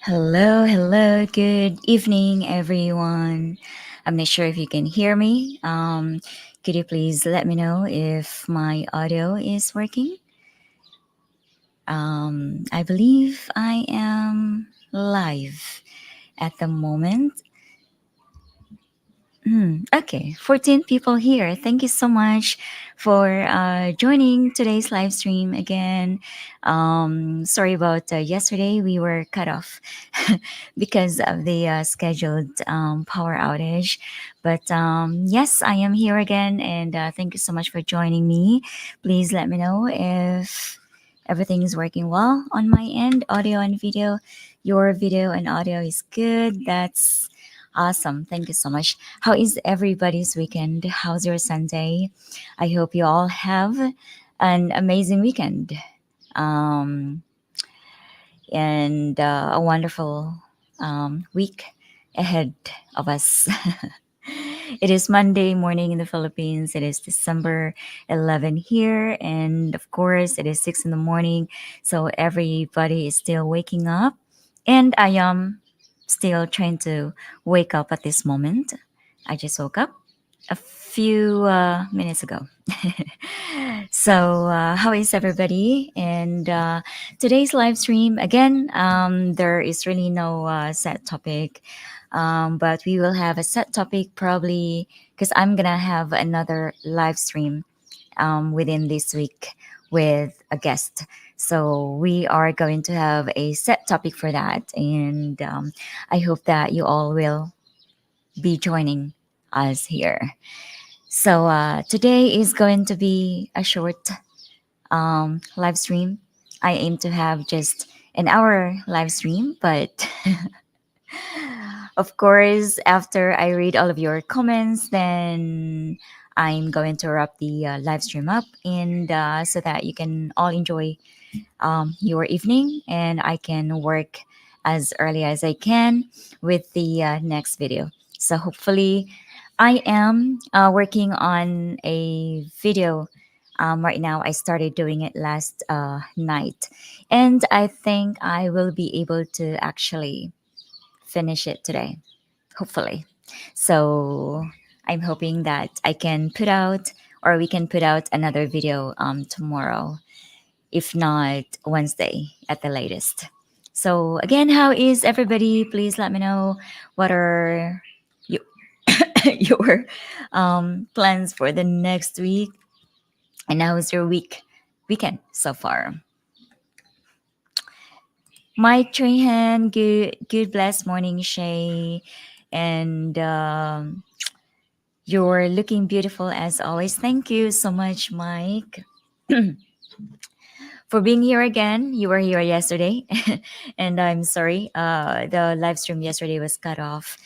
Hello, hello, good evening, everyone. I'm not sure if you can hear me. Could you please let me know if my audio is working? I believe I am live at the moment. Okay, 14 people here. Thank you so much for joining today's live stream again. Sorry about yesterday, we were cut off because of the scheduled power outage. But yes, I am here again, and thank you so much for joining me. Please let me know if everything is working well on my end, audio and video. Your video and audio is good. That's awesome. Thank you so much. How is everybody's weekend? How's your Sunday? I hope you all have an amazing weekend um, and a wonderful week ahead of us. It is Monday morning in the Philippines. It is December 11 here. And of course, it is 6 in the morning. So everybody is still waking up. And I am still trying to wake up at this moment. I just woke up a few minutes ago. So, how is everybody? And today's live stream, again, there is really no set topic, but we will have a set topic probably because I'm going to have another live stream within this week with a guest. So, we are going to have a set topic for that. And I hope that you all will be joining us here. So today is going to be a short live stream. I aim to have just an hour live stream, but of course, after I read all of your comments, then I'm going to wrap the live stream up, and so that you can all enjoy your evening, and I can work as early as I can with the next video. So hopefully, I am working on a video right now. I started doing it last night, and I think I will be able to actually finish it today, hopefully. So I'm hoping that I can put out, or we can put out another video tomorrow, if not Wednesday at the latest. So again, how is everybody? Please let me know what are you, your plans for the next week, and how is your weekend so far? Mike Trahan, good blessed morning, Shay, and you're looking beautiful as always. Thank you so much, Mike, for being here again. You were here yesterday, and I'm sorry. The live stream yesterday was cut off.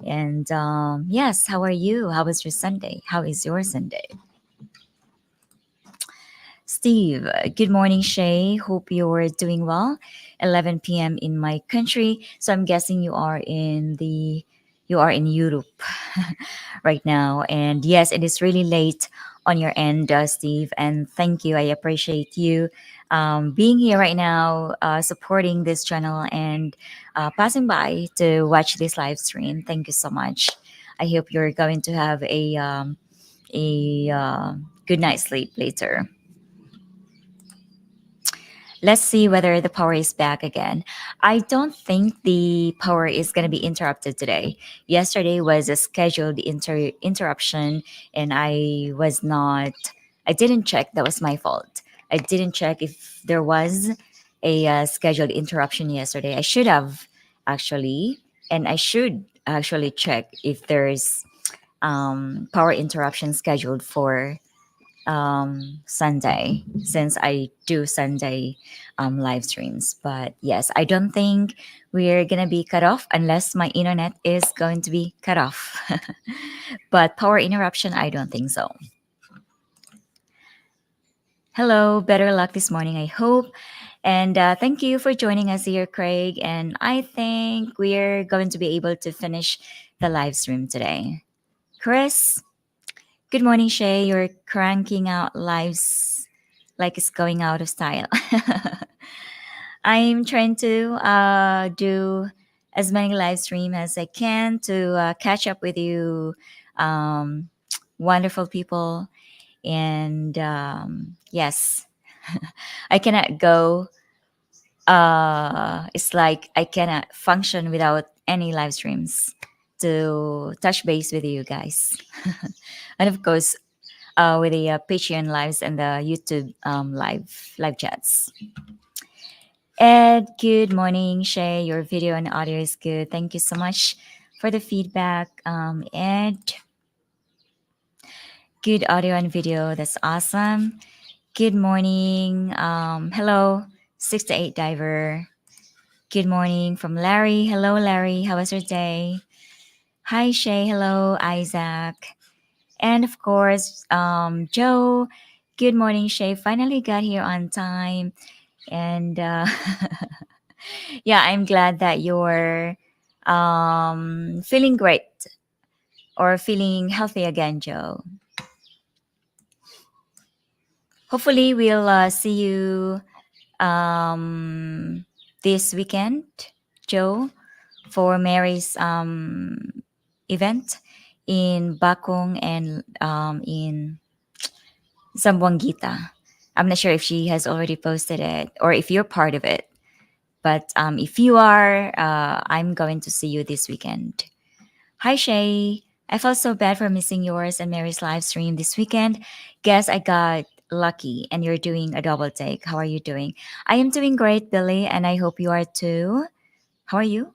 And yes, how are you? How was your Sunday? How is your Sunday? Steve, good morning, Shay. Hope you're doing well. 11 p.m. in my country, so I'm guessing you are in Europe right now. And yes, it is really late on your end, Steve. And thank you. I appreciate you being here right now, supporting this channel, and passing by to watch this live stream. Thank you so much. I hope you're going to have a good night's sleep later. Let's see whether the power is back again. I don't think the power is going to be interrupted today. Yesterday was a scheduled interruption, and I didn't check. That was my fault. I didn't check if there was a scheduled interruption yesterday. I should have actually, and I should actually check if there's power interruption scheduled for Sunday, since I do Sunday live streams. But yes, I don't think we're gonna be cut off unless my internet is going to be cut off. But power interruption, I don't think so. Hello, better luck this morning, I hope. And thank you for joining us here, Craig. And I think we're going to be able to finish the live stream today. Chris, good morning, Shay. You're cranking out lives like it's going out of style. I'm trying to do as many live stream as I can to catch up with you, um, wonderful people. And yes, I cannot go. It's like I cannot function without any live streams to touch base with you guys. And of course, with the Patreon lives and the YouTube live chats. Ed, good morning. Shay, your video and audio is good. Thank you so much for the feedback. Ed, good audio and video. That's awesome. Good morning. Hello, 6 to 8 diver. Good morning from Larry. Hello, Larry. How was your day? Hi, Shay. Hello, Isaac. And of course, Joe. Good morning, Shay. Finally got here on time. And yeah, I'm glad that you're feeling great or feeling healthy again, Joe. Hopefully, we'll see you um, this weekend, Joe, for Mary's event in Bakong and in Zamboanguita. I'm not sure if she has already posted it or if you're part of it. But if you are, I'm going to see you this weekend. Hi, Shay. I felt so bad for missing yours and Mary's live stream this weekend. Guess I got lucky and you're doing a double take. How are you doing? I am doing great, Billy, and I hope you are too. How are you?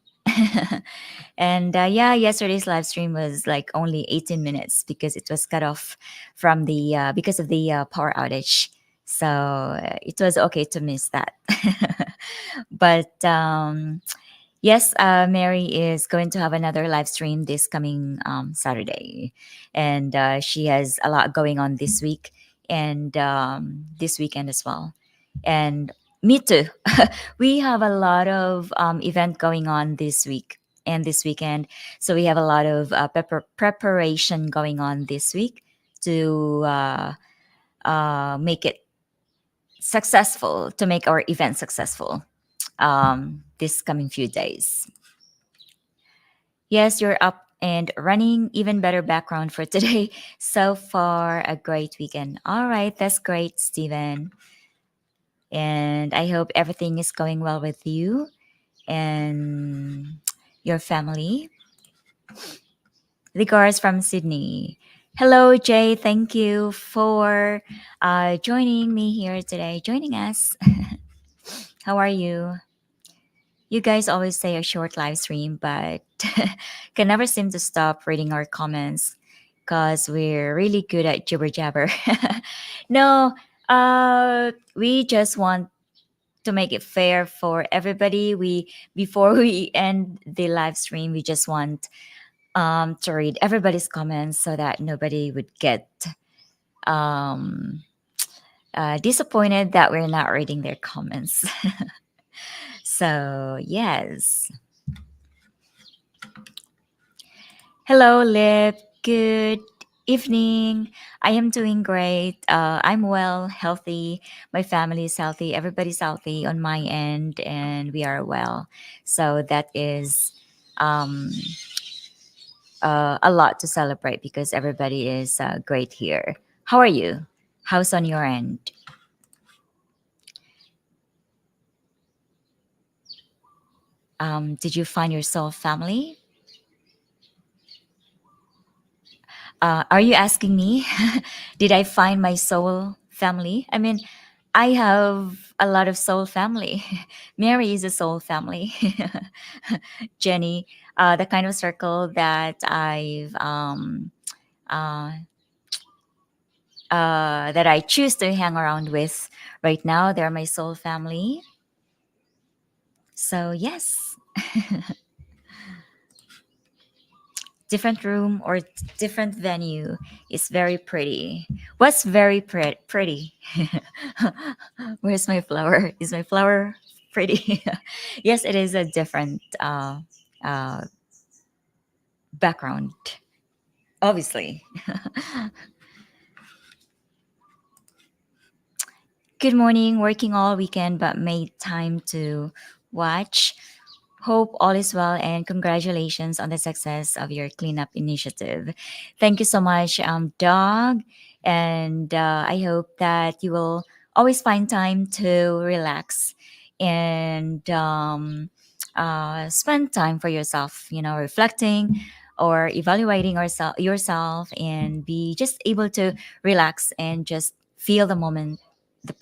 And yeah, yesterday's live stream was like only 18 minutes because it was cut off from the because of the power outage. So it was okay to miss that. But yes, Mary is going to have another live stream this coming Saturday. And she has a lot going on this week and this weekend as well. And me too. We have a lot of event going on this week and this weekend. So we have a lot of preparation going on this week to make it successful, to make our event successful this coming few days. Yes, you're up and running. Even better background for today. So far, a great weekend. All right, that's great, Stephen. And I hope everything is going well with you and your family. Regards from Sydney. Hello, Jay. Thank you for joining me here today, joining us. How are you? You guys always say a short live stream, but can never seem to stop reading our comments because we're really good at jibber jabber. No, we just want to make it fair for everybody. We before we end the live stream, we just want to read everybody's comments so that nobody would get um, disappointed that we're not reading their comments. So yes. Hello, Lip. Good evening. I am doing great. I'm well, healthy. My family is healthy. Everybody's healthy on my end, and we are well. So that is um, a lot to celebrate because everybody is great here. How are you? How's on your end? Did you find your soul family? Are you asking me? Did I find my soul family? I mean, I have a lot of soul family. Mary is a soul family. Jenny, the kind of circle that uh, that I choose to hang around with right now, they're my soul family. So yes, different room or different venue is very pretty. What's very pretty? Where's my flower? Is my flower pretty? Yes, it is a different uh, background, obviously. Good morning, working all weekend but made time to watch. Hope all is well and congratulations on the success of your cleanup initiative. Thank you so much, Dog. And I hope that you will always find time to relax and spend time for yourself, reflecting or evaluating yourself and be just able to relax and just feel the moment, the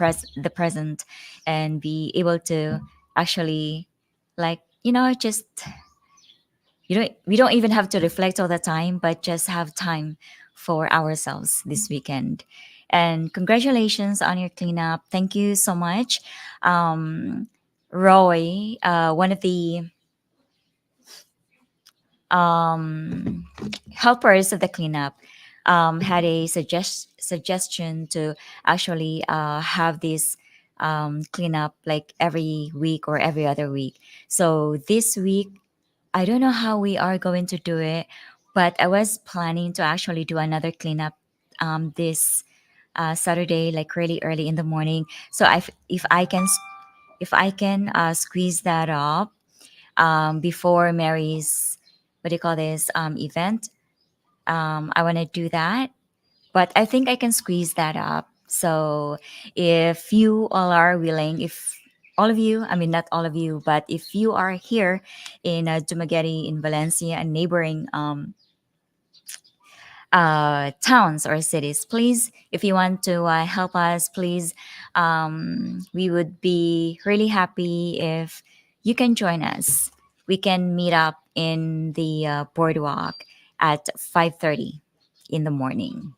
present, and be able to actually like just we don't even have to reflect all the time but just have time for ourselves this weekend. And congratulations on your cleanup. Thank you so much, um, Roy, one of the um, helpers of the cleanup, had a suggestion to actually have this cleanup like every week or every other week. So this week, I don't know how we are going to do it, but I was planning to actually do another cleanup this Saturday, like really early in the morning. So if I can squeeze that up before Mary's, what do you call this, event, I want to do that. But I think I can squeeze that up. So if you all are willing, if all of you, I mean, not all of you, but if you are here in Dumaguete, in Valencia, and neighboring towns or cities, please, if you want to help us, please, we would be really happy if you can join us. We can meet up in the boardwalk at 5:30 in the morning.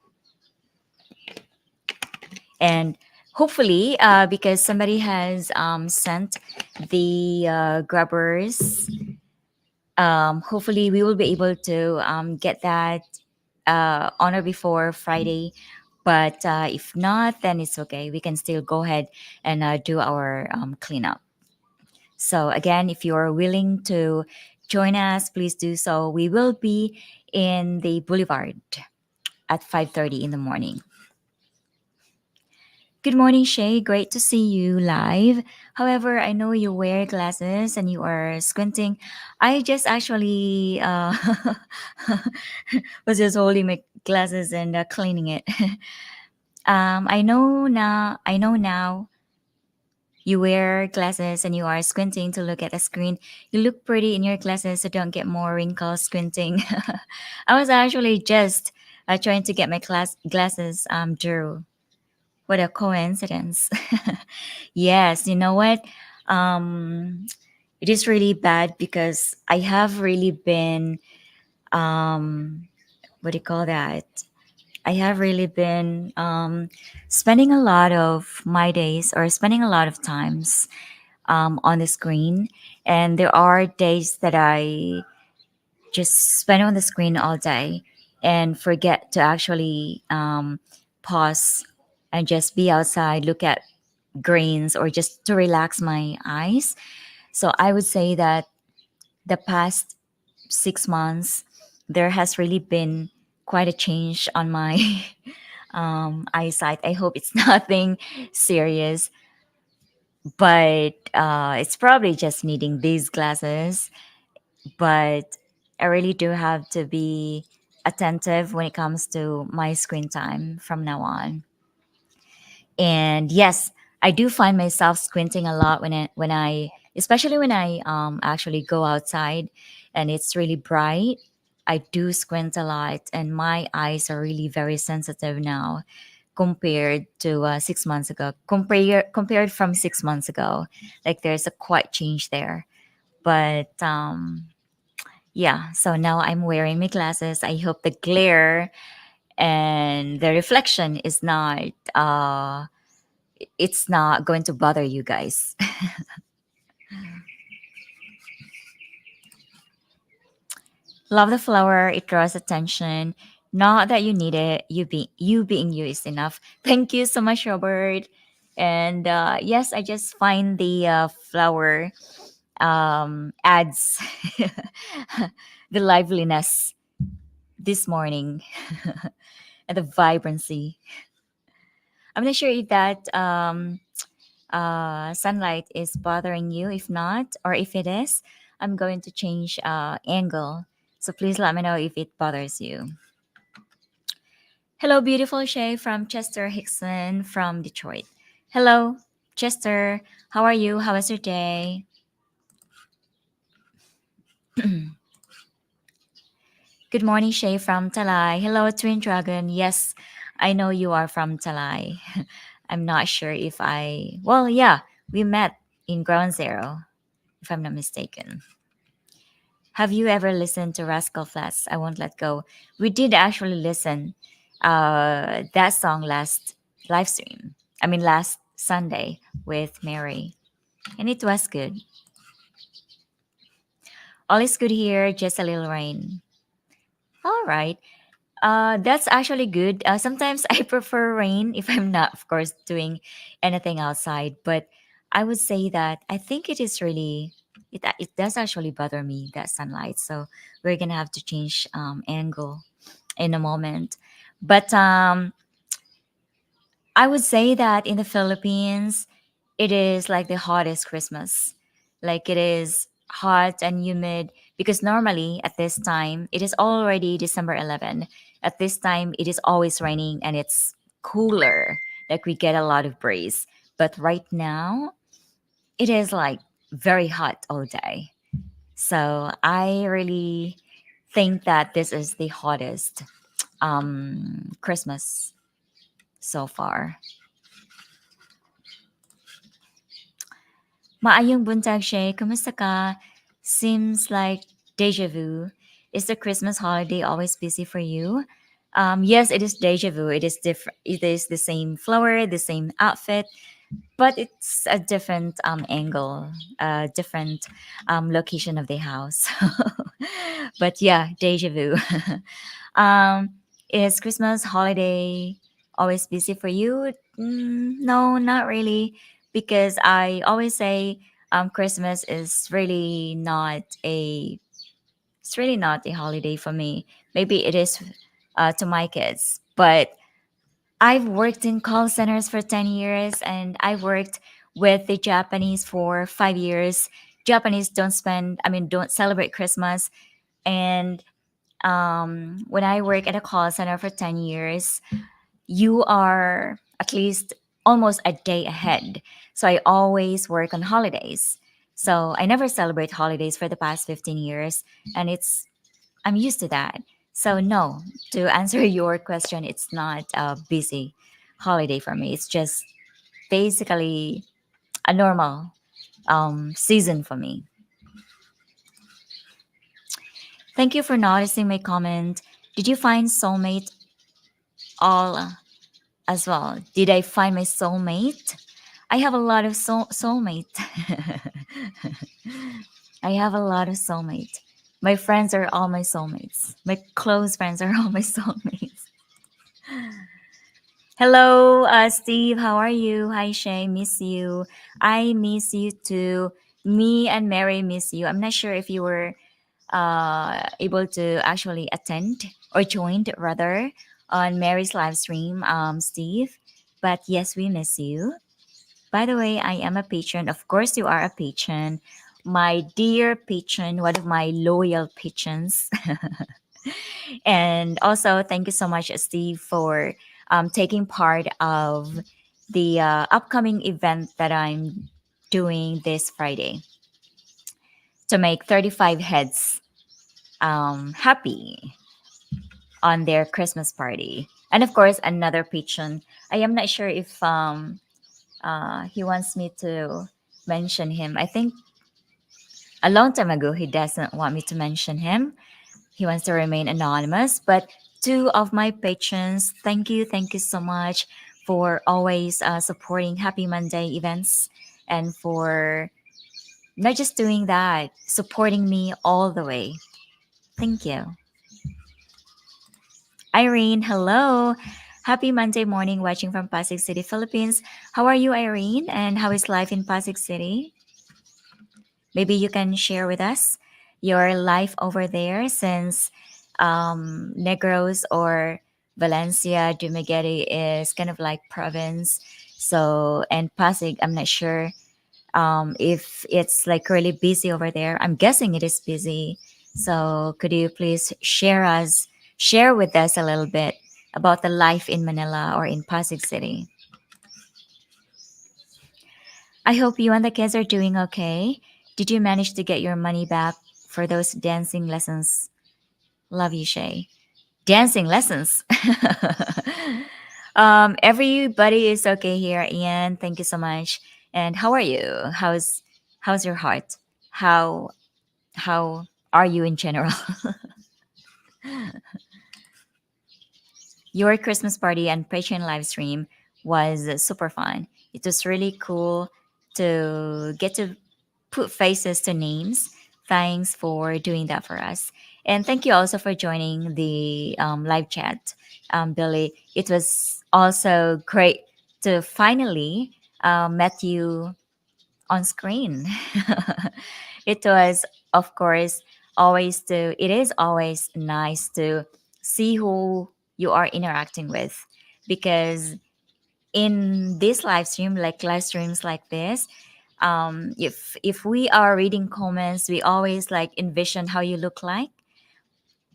And hopefully, because somebody has sent the grubbers, hopefully we will be able to get that on or before Friday. But if not, then it's okay. We can still go ahead and do our cleanup. So again, if you're willing to join us, please do so. We will be in the boulevard at 5:30 in the morning. Good morning, Shay. Great to see you live. However, I know you wear glasses and you are squinting. I just actually was just holding my glasses and cleaning it. I know now. You wear glasses and you are squinting to look at the screen. You look pretty in your glasses, so don't get more wrinkles squinting. I was actually just trying to get my glasses drew. What a coincidence. Yes, you know what? Um, it is really bad because I have really been, what do you call that? I have really been spending a lot of my days or spending a lot of times on the screen. And there are days that I just spend on the screen all day and forget to actually pause and just be outside, look at grains, or just to relax my eyes. So I would say that the past 6 months, there has really been quite a change on my eyesight. I hope it's nothing serious, but it's probably just needing these glasses. But I really do have to be attentive when it comes to my screen time from now on. And yes, I do find myself squinting a lot especially when I actually go outside and it's really bright. I do squint a lot, and my eyes are really very sensitive now compared to 6 months ago. Compared from 6 months ago, like there's a quite change there. But yeah, so now I'm wearing my glasses. I hope the glare and the reflection is not it's not going to bother you guys. Love the flower. It draws attention. Not that you need it. You being you is enough. Thank you so much, Robert. And yes, I just find the flower adds the liveliness this morning and the vibrancy. I'm not sure if that sunlight is bothering you. If not, or if it is, I'm going to change angle. So please let me know if it bothers you. Hello, beautiful Shay from Chester Hickson from Detroit. Hello, Chester. How are you? How was your day? Good morning, Shay from Talai. Hello, Twin Dragon. Yes, I know you are from Talai. I'm not sure if well, yeah, we met in Ground Zero, if I'm not mistaken. Have you ever listened to Rascal Flats? I Won't Let Go. We did actually listen that song last live stream. I mean, last Sunday with Mary, and it was good. All is good here, just a little rain. All right. That's actually good. Sometimes I prefer rain if I'm not, of course, doing anything outside. But I would say that I think it is really it does actually bother me that sunlight. So we're gonna have to change angle in a moment. But I would say that in the Philippines, it is like the hottest Christmas. Like it is hot and humid because normally at this time, it is already December 11. At this time, it is always raining and it's cooler. Like we get a lot of breeze. But right now, it is like very hot all day. So I really think that this is the hottest Christmas so far. Maayong buntag, Shay. Kumusta ka? Seems like deja vu. Is the Christmas holiday always busy for you? Yes, it is deja vu. It is different. It is the same flower, the same outfit, but it's a different angle, a different location of the house. But yeah, deja vu. um, is Christmas holiday always busy for you? No, not really, because I always say Christmas is really not a it's really not a holiday for me. Maybe it is to my kids, but I've worked in call centers for 10 years and I worked with the Japanese for 5 years. Japanese don't celebrate Christmas. And when I work at a call center for 10 years, you are at least almost a day ahead. So I always work on holidays. So I never celebrate holidays for the past 15 years. And I'm used to that. So no, to answer your question, it's not a busy holiday for me. It's just basically a normal season for me. Thank you for noticing my comment. Did you find soulmate all as well? Did I find my soulmate? I have a lot of soulmate. I have a lot of soulmate. My friends are all my soulmates. My close friends are all my soulmates. Hello, Steve. How are you? Hi, Shay. Miss you. I miss you too. Me and Mary miss you. I'm not sure if you were able to actually attend or joined rather on Mary's live stream, Steve. But yes, we miss you. By the way, I am a patron. Of course, you are a patron. My dear patron, one of my loyal patrons. And also, thank you so much, Steve, for taking part of the upcoming event that I'm doing this Friday to make 35 heads happy on their Christmas party. And of course, another patron. I am not sure if he wants me to mention him. I think a long time ago, he doesn't want me to mention him. He wants to remain anonymous. But two of my patrons, thank you so much for always supporting Happy Monday events and for not just doing that, supporting me all the way. Thank you. Irene, hello. Happy Monday morning watching from Pasig City, Philippines. How are you, Irene? And how is life in Pasig City? Maybe you can share with us your life over there since Negros or Valencia, Dumaguete is kind of like province. So, and Pasig, I'm not sure if it's like really busy over there. I'm guessing it is busy. So, could you please share with us a little bit about the life in Manila or in Pasig City? I hope you and the kids are doing okay. Did you manage to get your money back for those dancing lessons? Love you, Shay. Dancing lessons. Everybody is okay here, Ian. Thank you so much. And how are you? How's your heart? How are you in general? Your Christmas party and Patreon live stream was super fun. It was really cool to get to put faces to names. Thanks for doing that for us. And thank you also for joining the live chat, Billy. It was also great to finally met you on screen. It was, of course, it is always nice to see who you are interacting with because in this live stream, like live streams like this, if we are reading comments, we always like envision how you look like,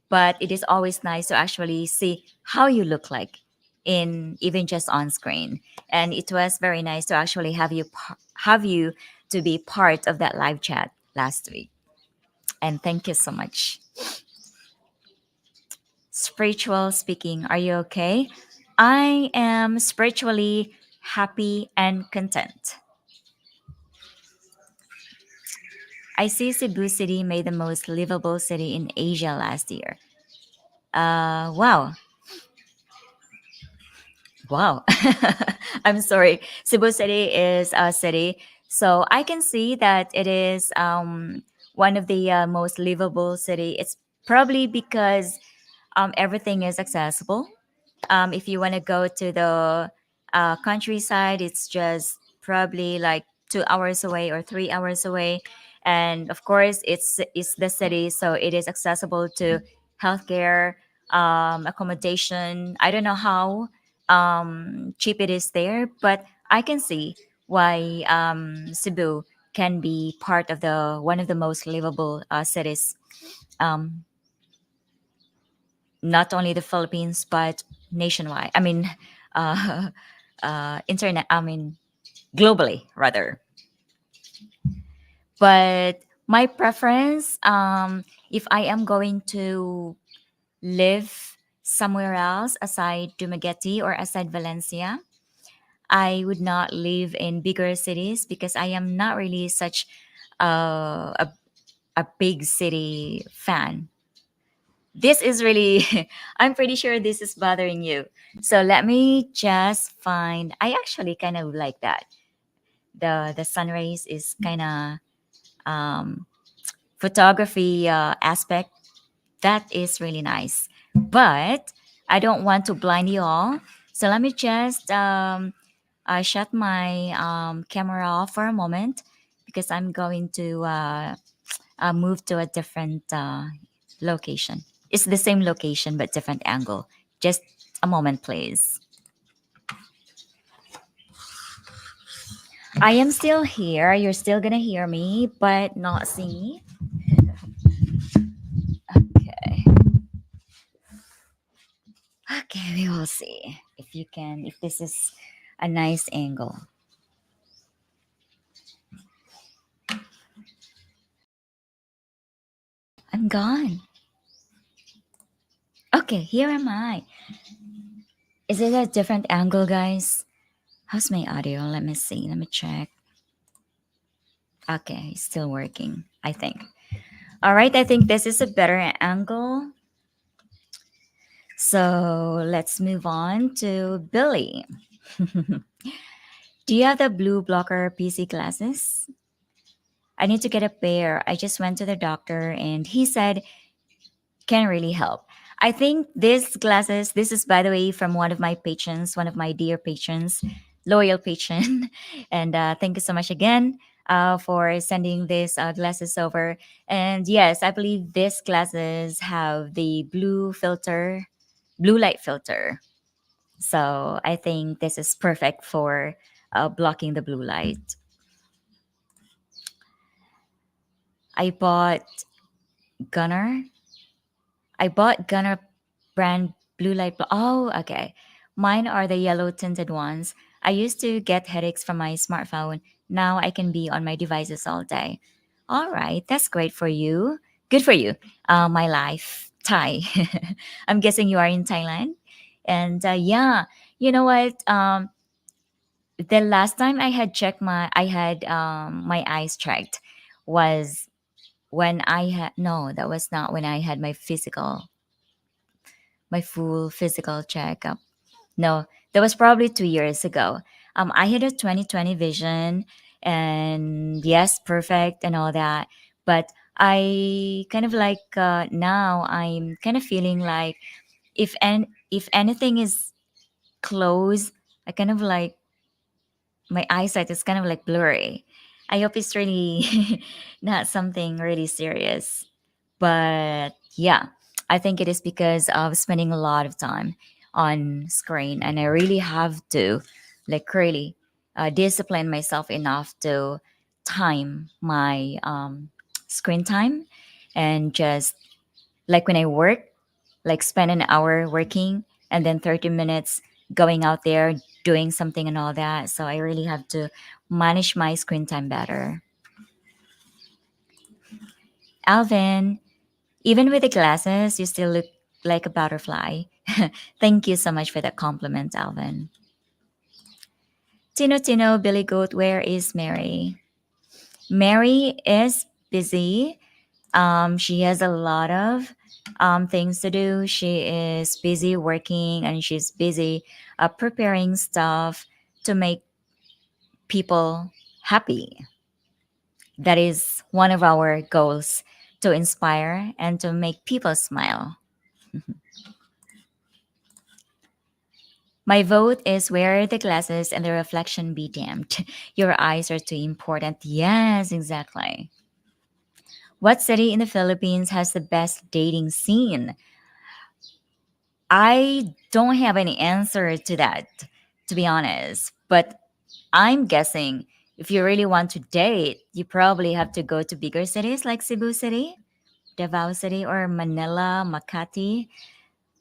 but it is always nice to actually see how you look like in even just on screen. And it was very nice to actually have you to be part of that live chat last week. And thank you so much. Spiritual speaking, are you okay? I am spiritually happy and content. I see Cebu City made the most livable city in Asia last year. Wow. Wow. I'm sorry. Cebu City is a city. So I can see that it is one of the most livable city. It's probably because everything is accessible. If you want to go to the countryside, it's just probably like 2 hours away or 3 hours away. And of course, it's the city, so it is accessible to healthcare, accommodation. I don't know how cheap it is there, but I can see why Cebu can be part of the one of the most livable cities. Um, Not only the Philippines but nationwide. I mean, uh, internet. I mean, globally rather. But my preference, if I am going to live somewhere else aside Dumaguete or aside Valencia, I would not live in bigger cities because I am not really such a big city fan. This is really, I'm pretty sure this is bothering you. So let me just find, I actually kind of like that. The sun rays is kind of photography aspect. That is really nice. But I don't want to blind you all. So let me just shut my camera off for a moment because I'm going to move to a different location. It's the same location but different angle. Just a moment, please. I am still here. You're still gonna hear me, but not see me. Okay. Okay, we will see if this is a nice angle. I'm gone. Okay, here am I. Is it a different angle, guys? How's my audio? Let me see. Let me check. Okay, it's still working, I think. All right, I think this is a better angle. So let's move on to Billy. Do you have the blue blocker PC glasses? I need to get a pair. I just went to the doctor and he said can really help. I think these glasses, this is by the way from one of my patrons, one of my dear patrons, loyal patron. And thank you so much again for sending these glasses over. And yes, I believe these glasses have the blue filter. blue light filter. So I think this is perfect for blocking the blue light. I bought Gunner. I bought Gunner brand blue light. Oh, okay. Mine are the yellow tinted ones. I used to get headaches from my smartphone. Now I can be on my devices all day. All right, that's great for you. Good for you. My life, Thai. I'm guessing you are in Thailand. And yeah, you know what? The last time I had my eyes checked was when I had no, that was not when I had my full physical checkup. No, that was probably 2 years ago. I had a 2020 vision, and yes, perfect and all that. But I kind of like now I'm kind of feeling like if anything is close, I kind of like my eyesight is kind of like blurry. I hope it's really not something really serious. But yeah, I think it is because of spending a lot of time on screen, and I really have to like really discipline myself enough to time my screen time, and just like when I work, like spend an hour working and then 30 minutes going out there doing something and all that. So I really have to manage my screen time better. Alvin, even with the glasses, you still look like a butterfly. Thank you so much for that compliment, Alvin. Tino Tino, Billy Goat, where is Mary? Mary is busy. She has a lot of things to do. She is busy working, and she's busy preparing stuff to make people happy. That is one of our goals, to inspire and to make people smile. My vote is wear the glasses and the reflection be damned. Your eyes are too important. Yes, exactly. What city in the Philippines has the best dating scene? I don't have any answer to that, to be honest. But I'm guessing if you really want to date, you probably have to go to bigger cities like Cebu City, Davao City, or Manila, Makati.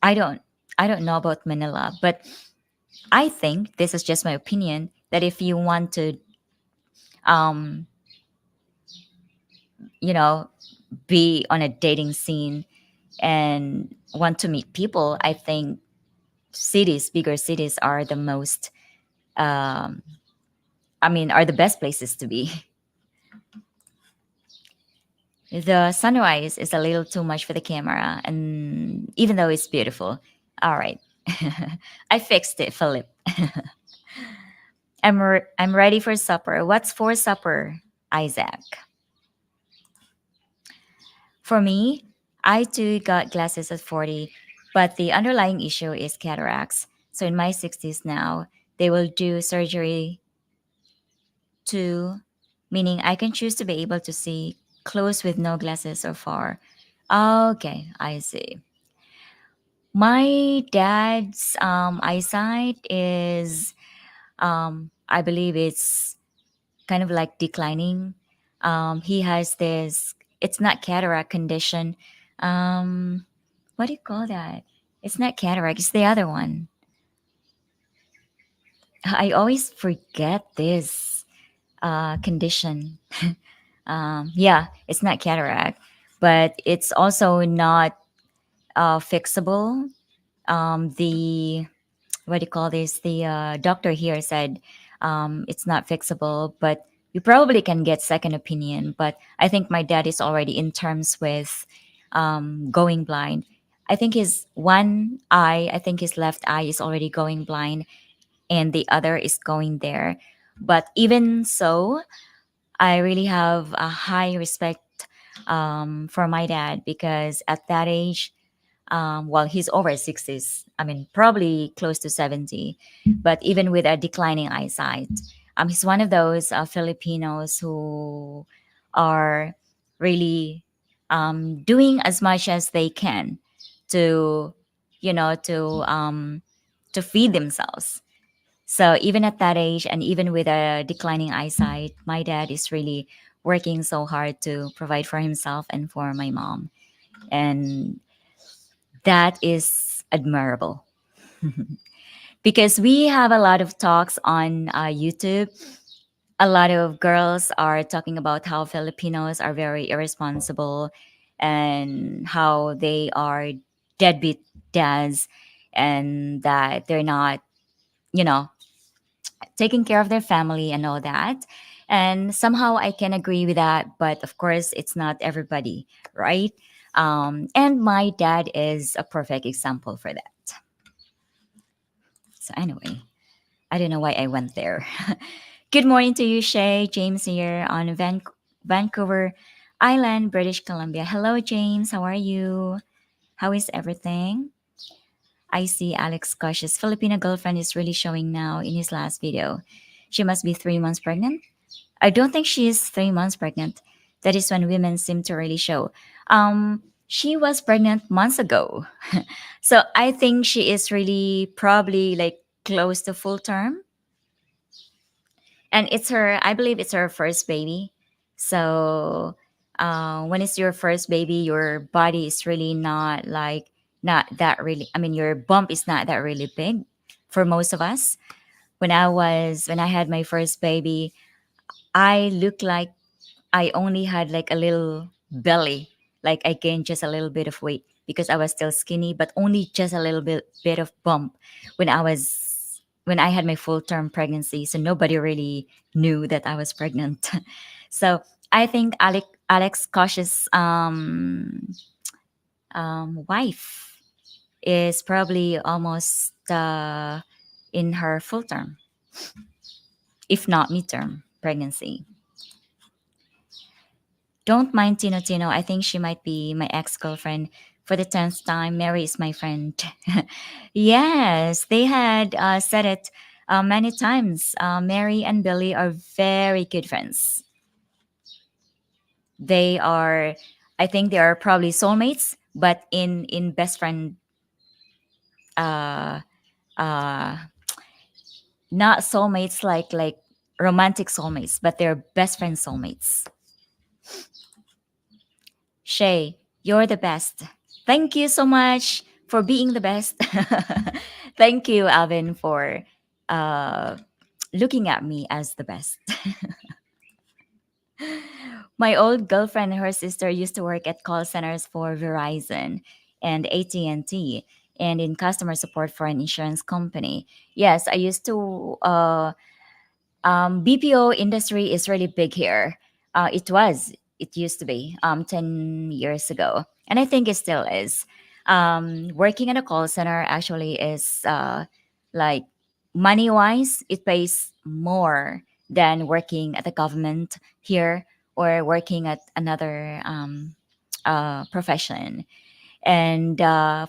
I don't I don't know about Manila, but I think this is just my opinion that if you want to um you know be on a dating scene and want to meet people, I think bigger cities are the most um are the best places to be. The sunrise is a little too much for the camera, and even though it's beautiful. All right. I fixed it, Philip. I'm ready for supper. What's for supper, Isaac? For me, I too got glasses at 40, but the underlying issue is cataracts. So in my 60s now, they will do surgery too, meaning I can choose to be able to see close with no glasses or far. Okay, I see. My dad's eyesight is, I believe it's kind of like declining. He has this, it's not cataract condition. Um, what do you call that? It's not cataract, it's the other one. I always forget this condition. Yeah, it's not cataract, but it's also not fixable. The what do you call this? The doctor here said it's not fixable, but you probably can get second opinion. But I think my dad is already in terms with going blind. I think I think his left eye is already going blind, and the other is going there. But even so, I really have a high respect for my dad, because at that age, well, he's over 60s. I mean, probably close to 70. But even with a declining eyesight, he's one of those Filipinos who are really doing as much as they can to, to feed themselves. So even at that age, and even with a declining eyesight, my dad is really working so hard to provide for himself and for my mom, and that is admirable. Because we have a lot of talks on YouTube. A lot of girls are talking about how Filipinos are very irresponsible and how they are deadbeat dads, and that they're not, you know, taking care of their family and all that. And somehow I can agree with that, but of course, it's not everybody, right? And my dad is a perfect example for that. So, anyway, I don't know why I went there. Good morning to you, Shay. James here on Vancouver Island, British Columbia. Hello, James. How are you? How is everything? I see Alex Kosh's Filipino girlfriend is really showing now in his last video. She must be 3 months pregnant. I don't think she is 3 months pregnant. That is when women seem to really show. She was pregnant months ago. So I think she is really probably like close to full term. And it's her, I believe it's her first baby. So when it's your first baby, your body is really not like, not that really, I mean, your bump is not that really big for most of us. When I had my first baby, I looked like I only had like a little belly, like I gained just a little bit of weight because I was still skinny, but only just a little bit of bump when I had my full term pregnancy. So nobody really knew that I was pregnant. So I think Alex Kosh's wife is probably almost in her full term, if not midterm pregnancy. Don't mind Tino Tino. I think she might be my ex girlfriend for the 10th time. Mary is my friend. Yes, they had said it many times. Mary and Billy are very good friends. They are, I think they are probably soulmates, but in best friend, uh, uh, not soulmates like romantic soulmates, but they're best friend soulmates. Shay, you're the best. Thank you so much for being the best. Thank you, Alvin, for uh, looking at me as the best. My old girlfriend and her sister used to work at call centers for Verizon and AT&T and T, and in customer support for an insurance company. Yes, I used to BPO industry is really big here. It used to be 10 years ago. And I think it still is. Working at a call center actually is like money wise, it pays more than working at the government here or working at another profession. And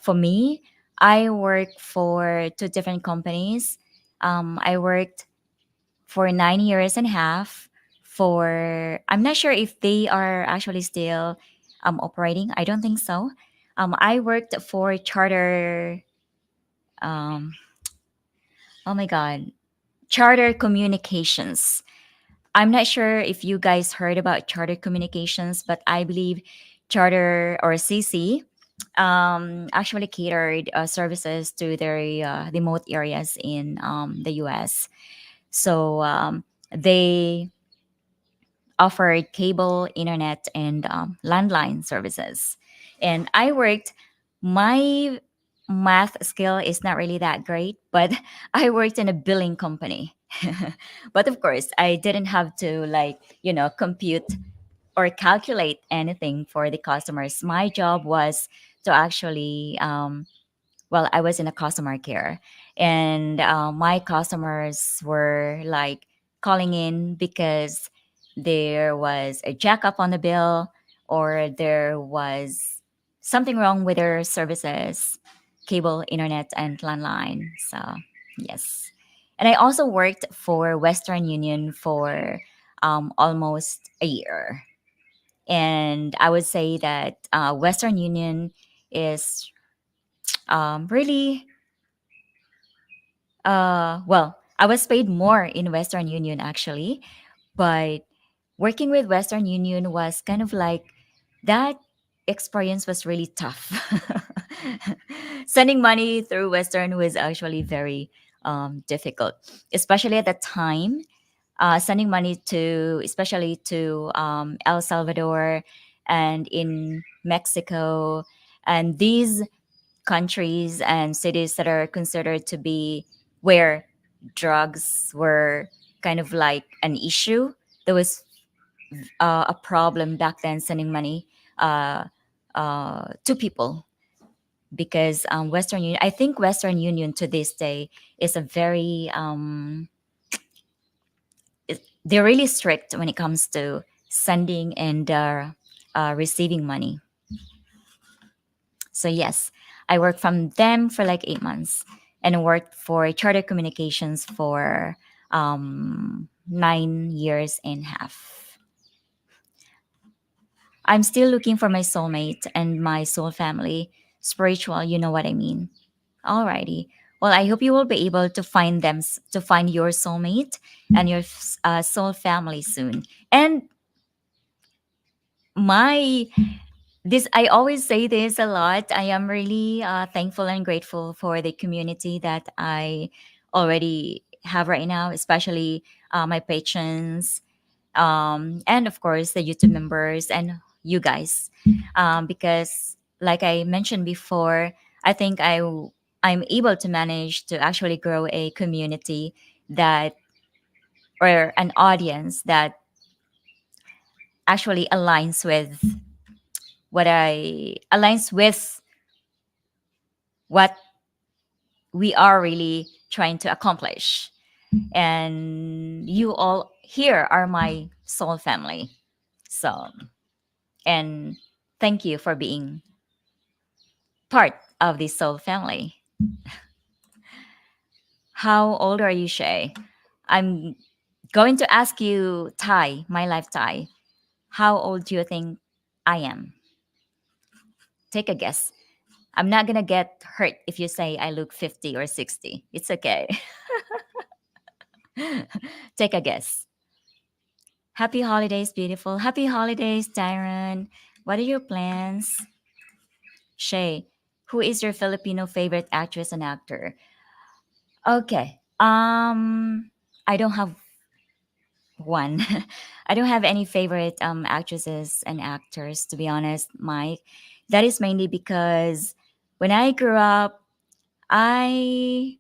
for me, I work for two different companies. I worked for 9 years and a half for, I'm not sure if they are actually still operating. I don't think so. I worked for charter, um, oh my god, charter communications. I'm not sure if you guys heard about charter communications, but I believe charter or CC actually catered services to their remote areas in the US. So they offered cable, internet, and landline services. And I worked, my math skill is not really that great, but I worked in a billing company. But of course, I didn't have to like, compute or calculate anything for the customers. My job was to actually well, I was in a customer care, and my customers were like calling in because there was a jack up on the bill or there was something wrong with their services, cable, internet, and landline. So, yes. And I also worked for Western Union for almost a year. And I would say that Western Union is Really, well, I was paid more in Western Union actually, but working with Western Union was kind of like that experience was really tough. Sending money through Western was actually very difficult, especially at the time. Sending money to, especially to El Salvador and in Mexico, and these countries and cities that are considered to be where drugs were kind of like an issue. There was a problem back then sending money uh, to people because Western Union, I think Western Union to this day is a very, they're really strict when it comes to sending and receiving money. So yes, I worked from them for like 8 months and worked for Charter Communications for 9 years and a half. I'm still looking for my soulmate and my soul family. Spiritual, you know what I mean. Alrighty. Well, I hope you will be able to find them, to find your soulmate and your soul family soon. And my this I always say this a lot. I am really thankful and grateful for the community that I already have right now, especially my patrons, and of course the YouTube members and you guys, because like I mentioned before, I think I'm able to manage to actually grow a community that, or an audience that actually aligns with what we are really trying to accomplish. And you all here are my soul family. So, and thank you for being part of the soul family. How old are you, Shay? I'm going to ask you, Ty, my life Ty. How old do you think I am? Take a guess. I'm not going to get hurt if you say I look 50 or 60. It's okay. Take a guess. Happy holidays, beautiful. Happy holidays, Tyron. What are your plans? Shay, who is your Filipino favorite actress and actor? Okay. I don't have one. I don't have any favorite actresses and actors, to be honest, Mike. That is mainly because when I grew up, I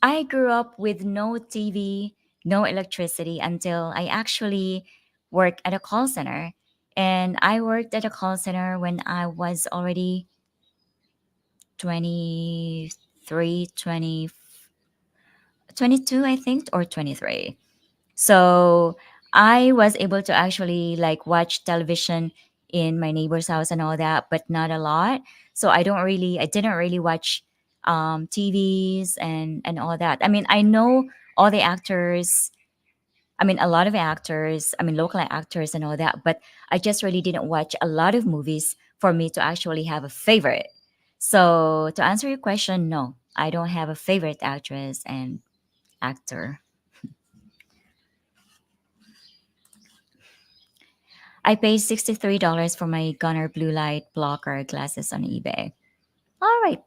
I grew up with no TV, no electricity until I actually worked at a call center. And I worked at a call center when I was already 23, 22, I think, or 23. So I was able to actually like watch television in my neighbor's house and all that, but not a lot. So I didn't really watch TVs and all that. I mean, I know all the actors. I mean, a lot of actors. I mean, local actors and all that. But I just really didn't watch a lot of movies for me to actually have a favorite. So to answer your question, no, I don't have a favorite actress and actor. I paid $63 for my Gunnar blue light blocker glasses on eBay. All right.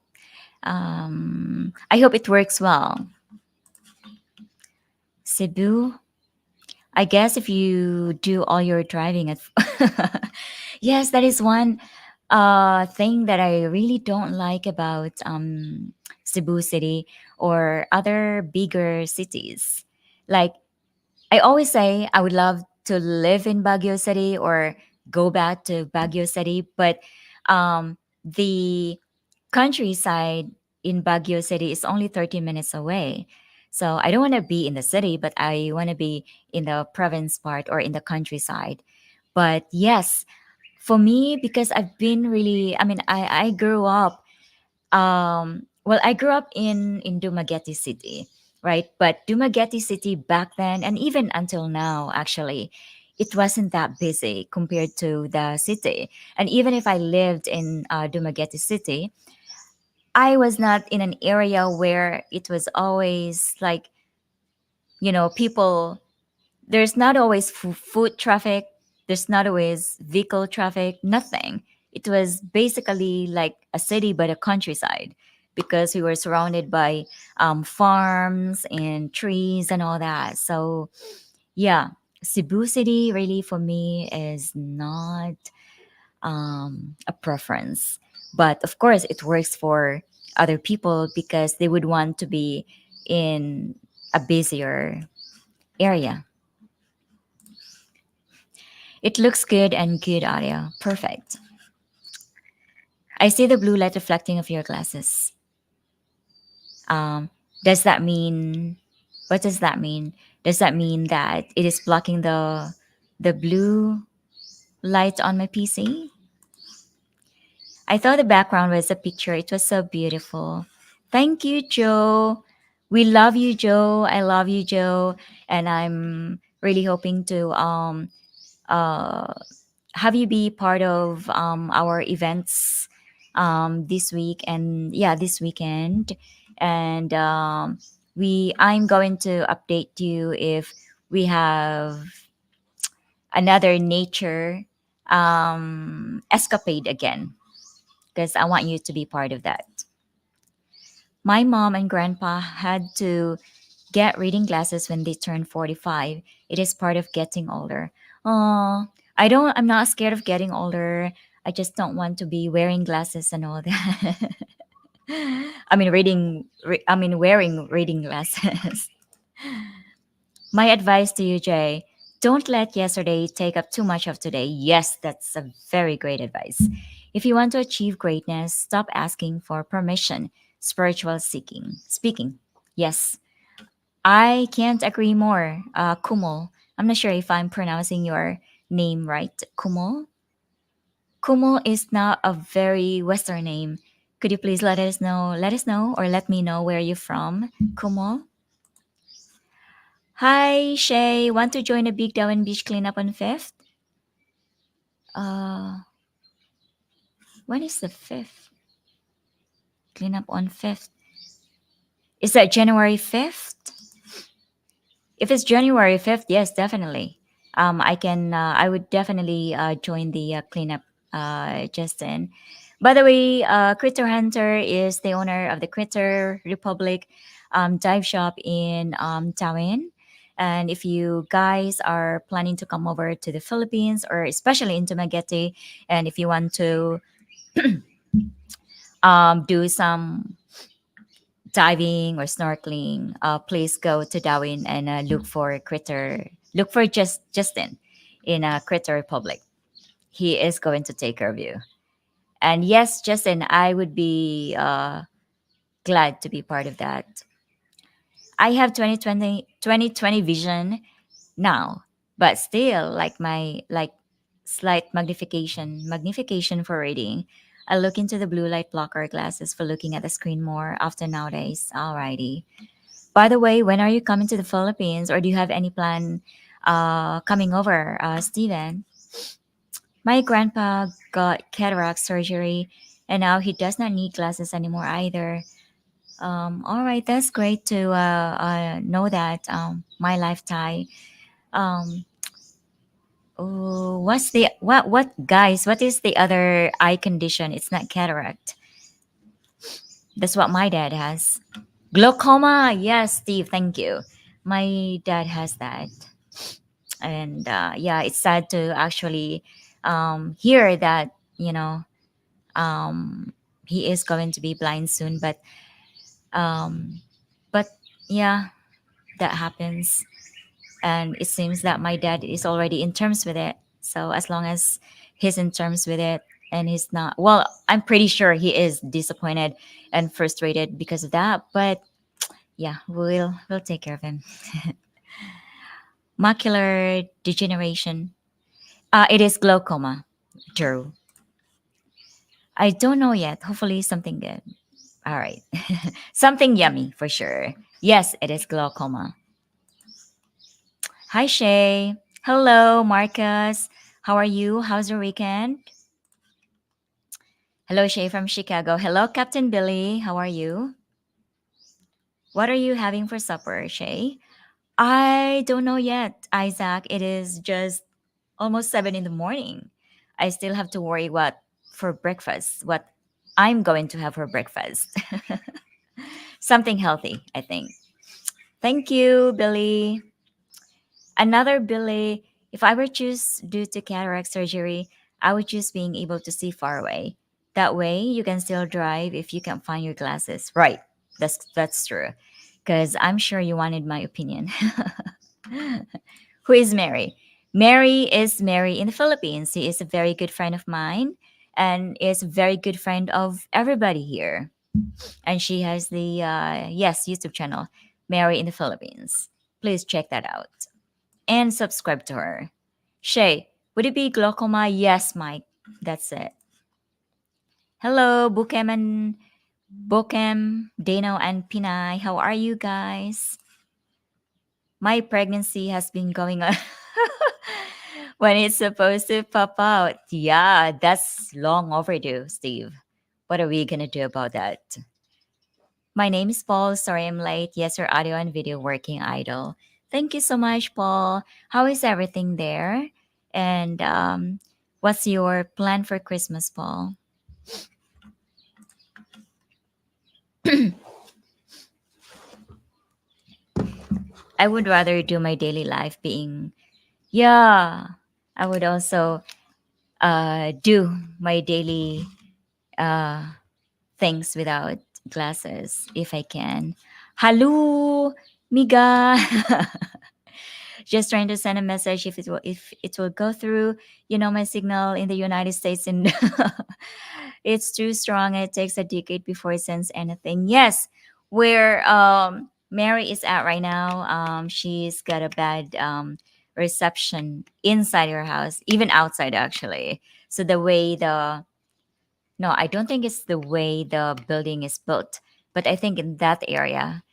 I hope it works well. Cebu, I guess if you do all your driving at. Yes, that is one thing that I really don't like about Cebu City or other bigger cities. Like, I always say I would love to live in Baguio City or go back to Baguio City, but the countryside in Baguio City is only 30 minutes away. So I don't want to be in the city, but I want to be in the province part or in the countryside. But yes, for me, because I've been really, I mean, I grew up well, I grew up in Dumaguete City, right? But Dumaguete City back then, and even until now, actually, it wasn't that busy compared to the city. And even if I lived in Dumaguete City, I was not in an area where it was always like, people, there's not always food traffic, there's not always vehicle traffic, nothing. It was basically like a city but a countryside, because we were surrounded by farms and trees and all that. So yeah, Cebu City really for me is not a preference. But of course, it works for other people because they would want to be in a busier area. It looks good and good audio. Perfect. I see the blue light reflecting of your glasses. Um, does that mean? What does that mean? Does that mean that it is blocking the blue light on my PC? I thought the background was a picture. It was so beautiful. Thank you, Joe. We love you, Joe. I love you, Joe. And I'm really hoping to uh, have you be part of our events this week and yeah, this weekend. And I'm going to update you if we have another nature escapade again, because I want you to be part of that. My mom and grandpa had to get reading glasses when they turned 45. It is part of getting older. Oh, I'm not scared of getting older. I just don't want to be wearing glasses and all that. Wearing reading glasses. My advice to you, Jay, don't let yesterday take up too much of today. Yes, that's a very great advice. If you want to achieve greatness, stop asking for permission. Spiritual speaking. Yes, I can't agree more. Kumo. I'm not sure if I'm pronouncing your name right. Kumo. Kumo is not a very Western name. Could you please let us know? Let us know or let me know where you're from, Kumo. Hi, Shay. Want to join the Big Down Beach cleanup on 5th? Uh, when is the 5th? Cleanup on 5th. Is that January 5th? If it's January 5th, yes, definitely. I would definitely join the cleanup, Justin. By the way, Critter Hunter is the owner of the Critter Republic dive shop in Tawin. And if you guys are planning to come over to the Philippines or especially into Magete, and if you want to do some diving or snorkeling, please go to Darwin and look for Justin in Critter Republic. He is going to take care of you. And yes, Justin, I would be glad to be part of that. I have 2020 vision now, but still like my like slight magnification for reading. I look into the blue light blocker glasses for looking at the screen more often nowadays. Alrighty. By the way, when are you coming to the Philippines, or do you have any plan coming over, Steven? My grandpa got cataract surgery, and now he does not need glasses anymore either. All right, that's great to know that. My life tie. Um, oh, what's the what guys? What is the other eye condition? It's not cataract. That's what my dad has. Glaucoma. Yes, Steve. Thank you. My dad has that. And yeah, it's sad to actually hear that um, he is going to be blind soon. Um, but yeah, that happens, and it seems that my dad is already in terms with it. So as long as he's in terms with it, and he's not, well, I'm pretty sure he is disappointed and frustrated because of that. But yeah, we'll take care of him. Macular degeneration. It is glaucoma. True. I don't know yet. Hopefully something good. All right. Something yummy for sure. Yes, it is glaucoma. Hi, Shay. Hello, Marcus. How are you? How's your weekend? Hello, Shay from Chicago. Hello, Captain Billy. How are you? What are you having for supper, Shay? I don't know yet, Isaac. It is just almost 7 in the morning. I still have to worry what for breakfast, what I'm going to have for breakfast. Something healthy, I think. Thank you, Billy. Another Billy. If I were choose due to cataract surgery, I would choose being able to see far away. That way, you can still drive if you can't find your glasses. Right. That's true. Because I'm sure you wanted my opinion. Who is Mary? Mary is Mary in the Philippines. She is a very good friend of mine and is a very good friend of everybody here. And she has the yes YouTube channel, Mary in the Philippines. Please check that out and subscribe to her. Shay, would it be glaucoma? Yes, Mike. That's it. Hello, Bokem, Dano, and Pinay. How are you guys? My pregnancy has been going on when it's supposed to pop out. Yeah, that's long overdue, Steve. What are we gonna do about that? My name is Paul. Sorry I'm late. Yes, your audio and video working idol. Thank you so much, Paul. How is everything there? And what's your plan for Christmas, Paul? I would rather do my daily life being, yeah, I would also do my daily uh, things without glasses if I can. Hello, Miga. Just trying to send a message if it will go through. You know, my signal in the United States and it's too strong. It takes a decade before it sends anything. Yes, where Mary is at right now, she's got a bad reception inside her house, even outside actually. So the way the no, I don't think it's the way the building is built, but I think in that area,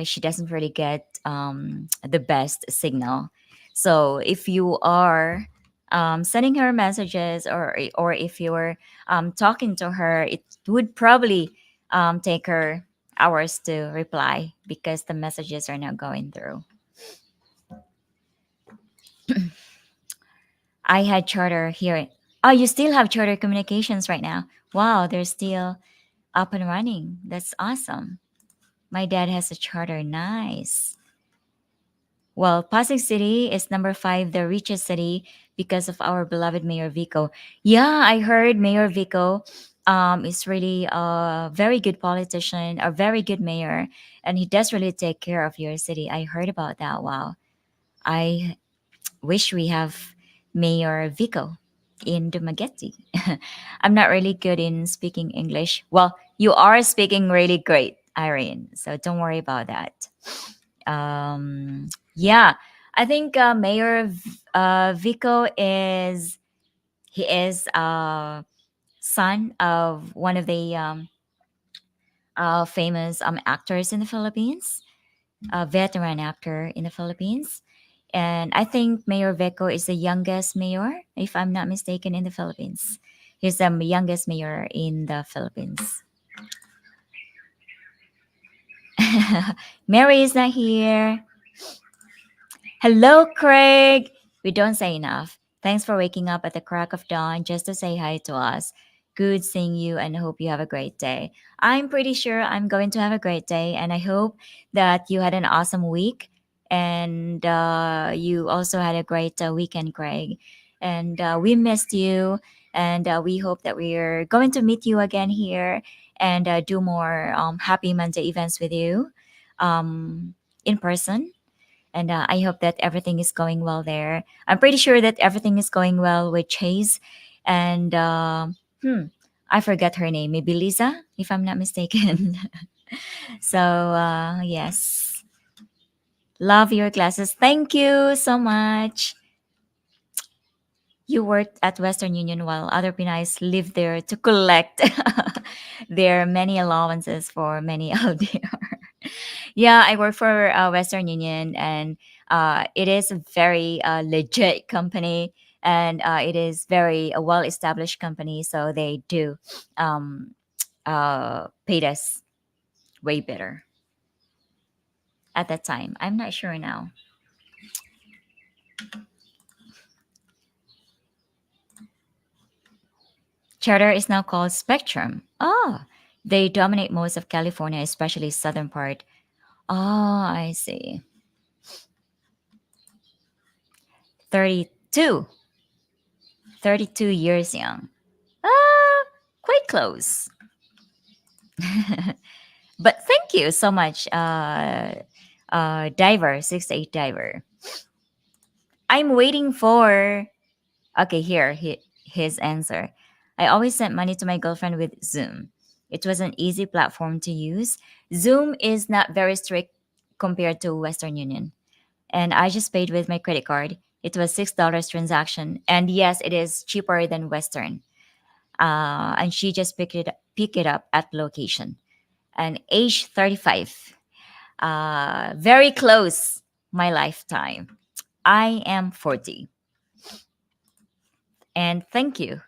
she doesn't really get the best signal. So if you are sending her messages or if you're talking to her, it would probably take her hours to reply because the messages are not going through. I had charter here. Oh, you still have charter communications right now. Wow, they're still up and running. That's awesome. My dad has a charter. Nice. Well, Pasig City is number 5, the richest city because of our beloved Mayor Vico. Yeah, I heard Mayor Vico is really a very good politician, a very good mayor, and he does really take care of your city. I heard about that. Wow. I wish we have Mayor Vico in Dumaguete. I'm not really good in speaking English. Well, you are speaking really great, Irene. So don't worry about that. Yeah, I think Vico is he is son of one of the famous actors in the Philippines, a veteran actor in the Philippines. And I think Mayor Vico is the youngest mayor, if I'm not mistaken, in the Philippines. He's the youngest mayor in the Philippines. Mary is not here. Hello, Craig. We don't say enough. Thanks for waking up at the crack of dawn just to say hi to us. Good seeing you and hope you have a great day. I'm pretty sure I'm going to have a great day, and I hope that you had an awesome week and you also had a great weekend, Craig. And we missed you, and we hope that we're going to meet you again here and do more Happy Monday events with you in person, and I hope that everything is going well there. I'm pretty sure that everything is going well with Chase. And I forgot her name. Maybe Lisa, if I'm not mistaken. So, yes. Love your classes. Thank you so much. You worked at Western Union while other Pinays live there to collect their many allowances for many LDR. Yeah, I work for Western Union, and it is a very legit company. and it is very a well established company, so they do um, paid us way better at that time. I'm not sure now. Charter is now called Spectrum. Oh, they dominate most of California, especially southern part. Oh, I see. 32, 32 years young. Ah, quite close. But thank you so much, Diver, 6 to 8 Diver. I'm waiting for. Okay, here, his answer. I always sent money to my girlfriend with Zoom. It was an easy platform to use. Zoom is not very strict compared to Western Union. And I just paid with my credit card. It was $6 transaction. And yes, it is cheaper than Western. And she just pick it up at location. And age 35. Very close my lifetime. I am 40. And thank you.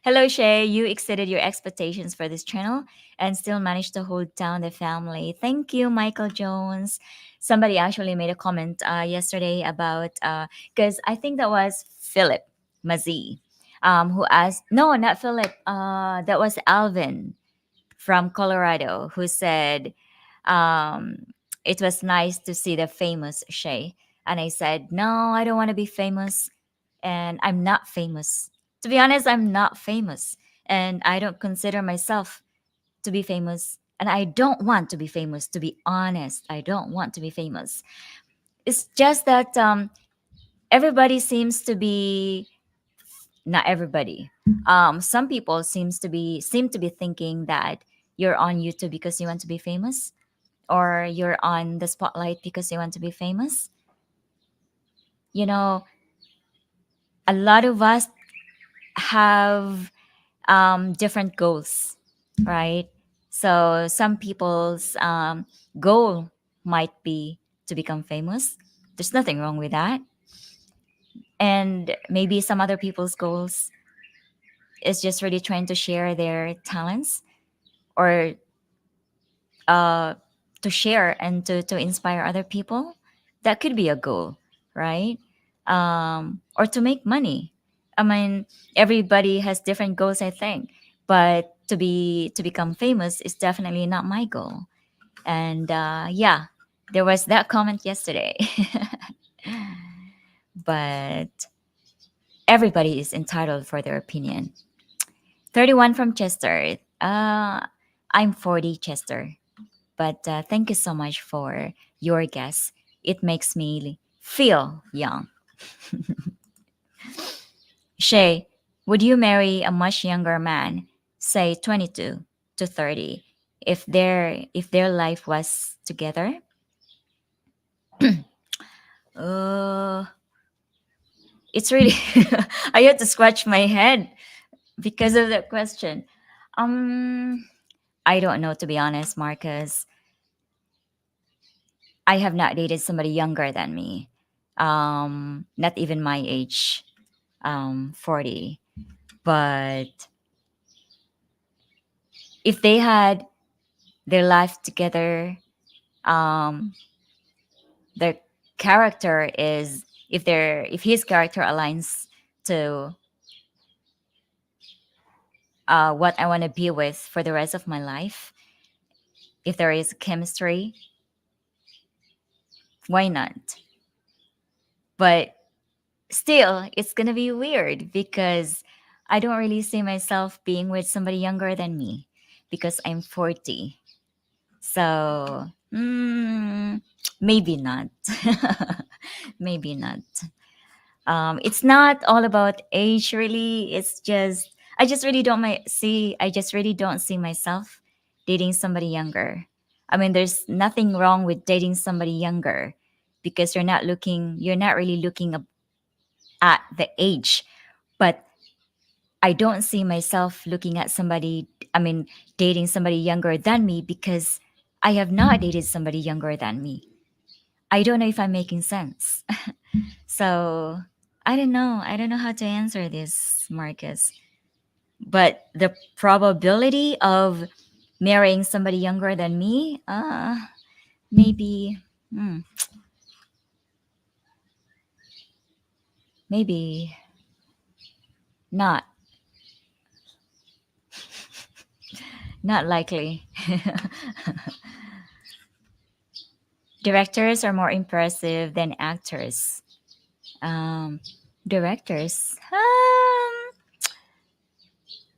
Hello, Shay. You exceeded your expectations for this channel and still managed to hold down the family. Thank you, Michael Jones. Somebody actually made a comment yesterday about, because I think that was Philip Mazie, who asked, no, not Philip, that was Alvin from Colorado, who said, um, it was nice to see the famous Shay. And I said, no, I don't want to be famous. And I'm not famous. To be honest, I'm not famous. And I don't consider myself to be famous. And I don't want to be famous, to be honest. I don't want to be famous. It's just that everybody seems to be, not everybody. Some people seem to be thinking that you're on YouTube because you want to be famous, or you're on the spotlight because you want to be famous. You know, a lot of us have different goals, right? So some people's goal might be to become famous. There's nothing wrong with that. And maybe some other people's goals is just really trying to share their talents, or uh, to share and to inspire other people. That could be a goal, right? Or to make money. I mean, everybody has different goals, I think. But to become famous is definitely not my goal. And yeah, there was that comment yesterday. But everybody is entitled for their opinion. 31 from Chester. I'm 40, Chester. But thank you so much for your guess. It makes me feel young. Shay, would you marry a much younger man, say 22 to 30, if their life was together? Uh, it's really I had to scratch my head because of that question. Um, I don't know, to be honest, Marcus. I have not dated somebody younger than me. Not even my age, 40. But if they had their life together, um, their character is, if his character aligns to what I want to be with for the rest of my life, if there is chemistry, why not? But still, it's gonna be weird because I don't really see myself being with somebody younger than me because I'm 40. So maybe not. Maybe not. It's not all about age, really. It's just I just really don't see myself dating somebody younger. I mean, there's nothing wrong with dating somebody younger because you're not really looking at the age. But I don't see myself looking at somebody, I mean, dating somebody younger than me because I have not dated somebody younger than me. I don't know if I'm making sense. So I don't know. I don't know how to answer this, Marcus. But the probability of marrying somebody younger than me, maybe, hmm, maybe not, not likely. Directors are more impressive than actors. Um, directors,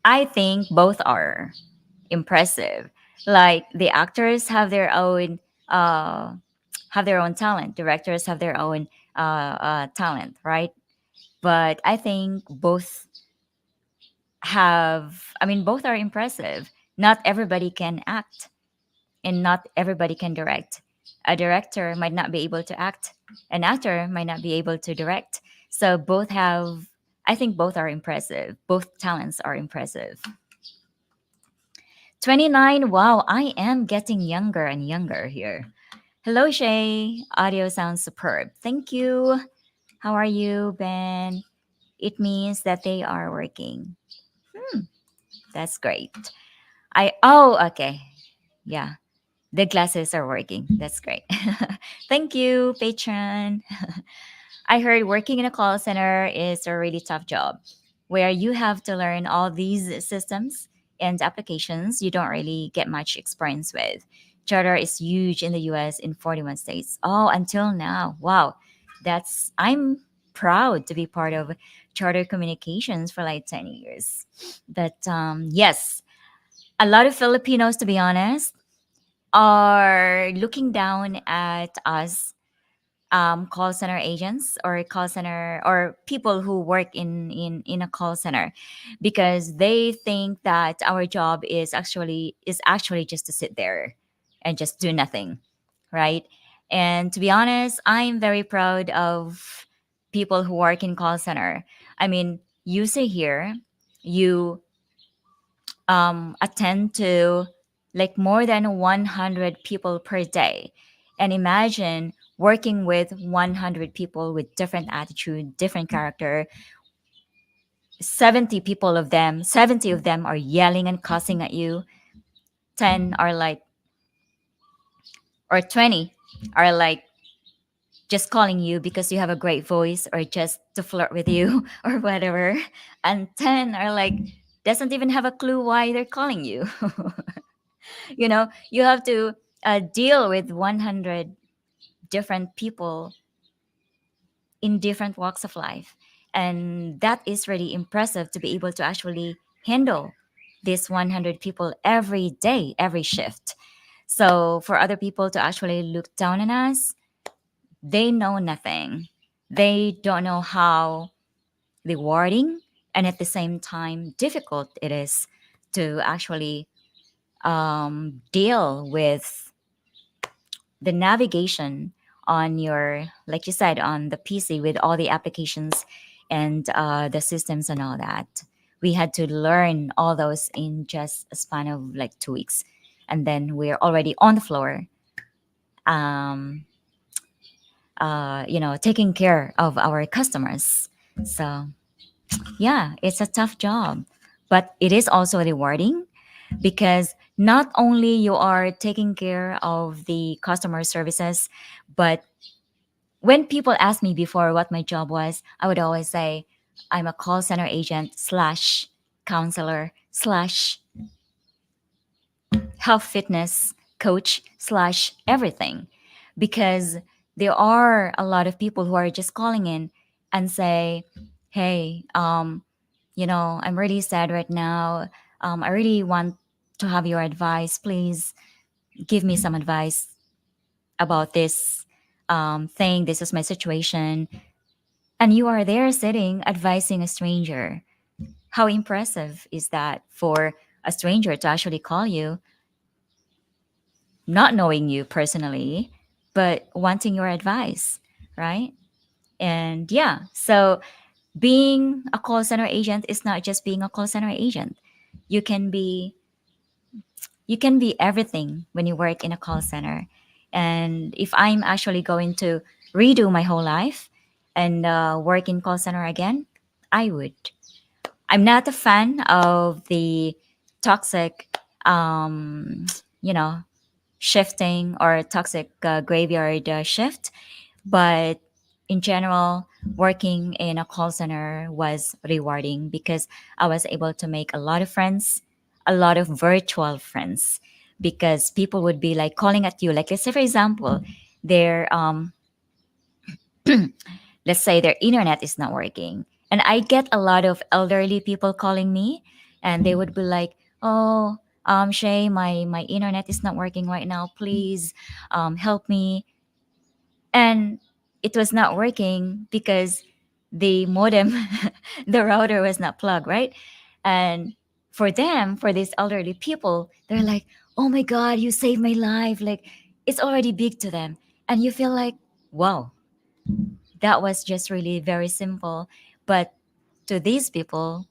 I think both are impressive. Like the actors uh, have their own talent. Directors have their own talent, right? But I think both both are impressive. Not everybody can act, and not everybody can direct. A director might not be able to act. An actor might not be able to direct. So both have. I think both are impressive. Both talents are impressive. 29. Wow, I am getting younger and younger here. Hello, Shay. Audio sounds superb. Thank you. How are you, Ben? It means that they are working. That's great. Okay. Yeah, the glasses are working. That's great. Thank you, patron. I heard working in a call center is a really tough job where you have to learn all these systems and applications you don't really get much experience with. Charter is huge in the US in 41 states. Oh, until now. Wow. I'm proud to be part of Charter Communications for like 10 years. But yes, a lot of Filipinos, to be honest, are looking down at us, call center agents or call center or people who work in a call center, because they think that our job is actually just to sit there and just do nothing, right? And to be honest, I'm very proud of people who work in call center. I mean, you say here, you attend to like more than 100 people per day. And imagine working with 100 people with different attitude, different character. 70 of them are yelling and cussing at you. 10 are like, or 20 are like just calling you because you have a great voice or just to flirt with you or whatever. And 10 are like, doesn't even have a clue why they're calling you. You have to deal with 100 different people in different walks of life, and that is really impressive to be able to actually handle these 100 people every day, every shift. So for other people to actually look down on us, they know nothing. They don't know how rewarding and at the same time difficult it is to actually deal with the navigation on your, like you said, on the PC with all the applications and the systems and all that. We had to learn all those in just a span of like 2 weeks. And then we're already on the floor, um, taking care of our customers. So, yeah, it's a tough job, but it is also rewarding because not only you are taking care of the customer services, but when people ask me before what my job was, I would always say I'm a call center agent slash counselor slash health fitness coach slash everything, because there are a lot of people who are just calling in and say, hey, I'm really sad right now. I really want to have your advice. Please give me some advice about this thing. This is my situation. And you are there sitting advising a stranger. How impressive is that for a stranger to actually call you, not knowing you personally, but wanting your advice, right? And yeah, so being a call center agent is not just being a call center agent. You can be you can be everything when you work in a call center. And if I'm actually going to redo my whole life and work in call center again, I would. I'm not a fan of the toxic, um, you know, shifting or toxic graveyard shift. But in general, working in a call center was rewarding because I was able to make a lot of friends, a lot of virtual friends, because people would be like calling at you. Like, let's say, for example, they're let's say their internet is not working, and I get a lot of elderly people calling me, and they would be like, oh, Shay, my internet is not working right now, please help me. And it was not working because the modem the router was not plugged, right? And for them, for these elderly people, they're like, oh my god, you saved my life. Like, it's already big to them, and you feel like, wow, that was just really very simple. But to these people,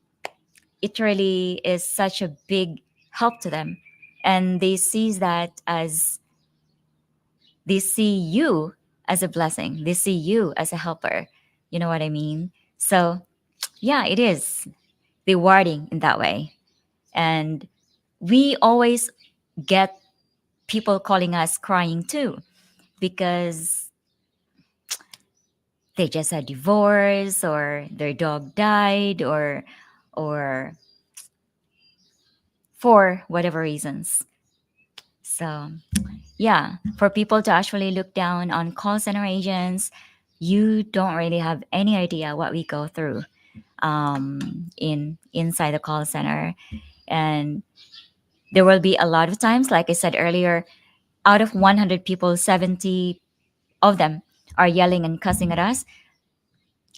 it really is such a big help to them. And they see that as, they see you as a blessing. They see you as a helper. You know what I mean? So yeah, it is rewarding in that way. And we always get people calling us crying too, because they just had divorce, or their dog died, or for whatever reasons. So yeah, for people to actually look down on call center agents, you don't really have any idea what we go through in inside the call center. And there will be a lot of times, like I said earlier, out of 100 people, 70 of them are yelling and cussing at us,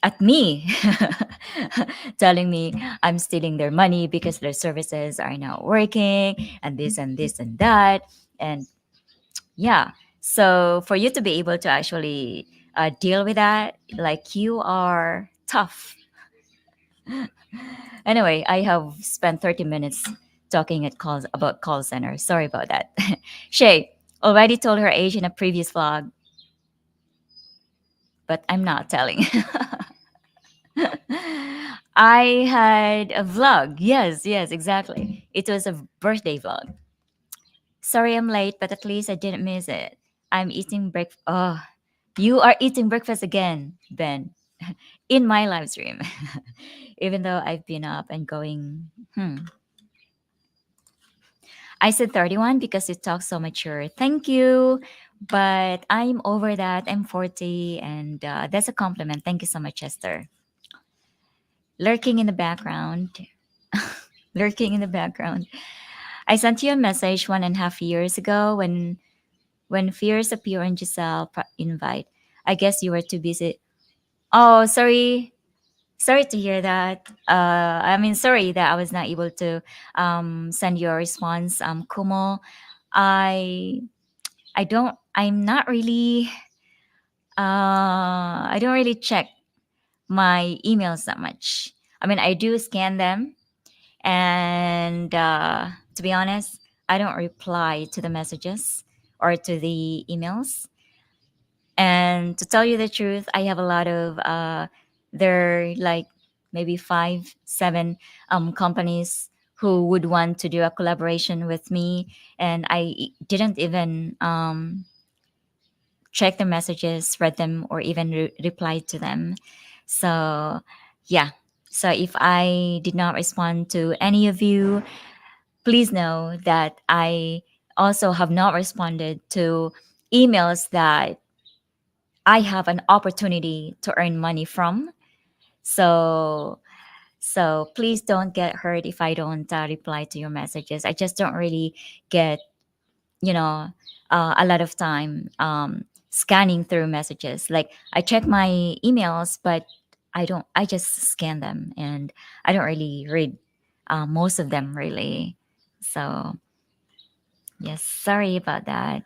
at me, telling me I'm stealing their money because their services are not working, and this and that. And yeah, so for you to be able to actually deal with that, like, you are tough. Anyway, I have spent 30 minutes talking at calls about call center. Sorry about that. Shay already told her age in a previous vlog, but I'm not telling. I had a vlog. Yes, yes, exactly. It was a birthday vlog. Sorry I'm late, but at least I didn't miss it. I'm eating breakfast. Oh, you are eating breakfast again, Ben, in my live stream. Even though I've been up and going, I said 31 because you talk so mature. Thank you. But I'm over that. I'm 40, and that's a compliment. Thank you so much, Chester. Lurking in the background. Lurking in the background. I sent you a message 1.5 years ago when fears appear on Giselle invite. I guess you were too busy. Oh, sorry. Sorry to hear that. I mean, sorry that I was not able to send you a response, Kumo. I I'm not really, I don't really check my emails that much. I mean, I do scan them, and to be honest, I don't reply to the messages or to the emails. And to tell you the truth, I have a lot of there like maybe 5, 7 companies who would want to do a collaboration with me, and I didn't even check the messages, read them, or even reply to them. So yeah. So if I did not respond to any of you, please know that I also have not responded to emails that I have an opportunity to earn money from. So please don't get hurt if I don't reply to your messages. I just don't really get, you know, a lot of time scanning through messages. Like, I check my emails, but I just scan them, and I don't really read most of them really. So yes, sorry about that.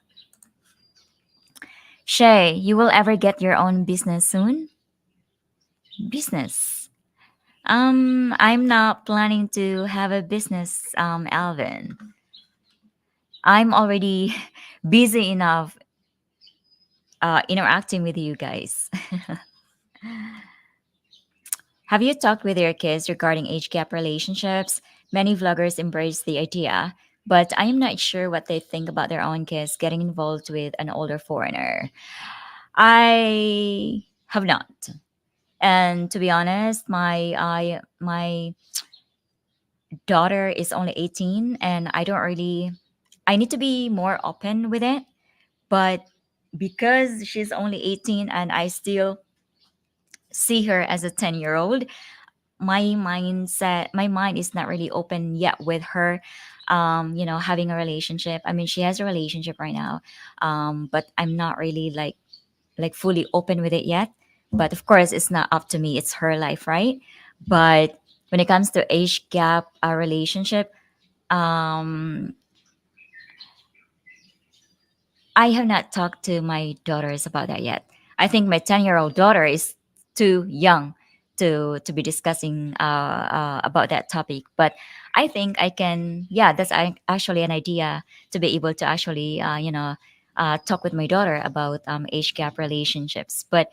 Shay, you will ever get your own business soon? Business. I'm not planning to have a business, Alvin. I'm already busy enough interacting with you guys. Have you talked with your kids regarding age gap relationships? Many vloggers embrace the idea, but I am not sure what they think about their own kids getting involved with an older foreigner. I have not. And to be honest, my daughter is only 18 and I need to be more open with it, but because she's only 18 and I still see her as a 10-year-old, my mind is not really open yet with her, having a relationship. I mean, she has a relationship right now, but I'm not really like fully open with it yet. But of course, it's not up to me, it's her life, right? But when it comes to age gap relationship, um I have not talked to my daughters about that yet. I think my 10-year-old daughter is too young to be discussing about that topic. But I think I can, yeah, that's actually an idea to be able to actually, talk with my daughter about age gap relationships. But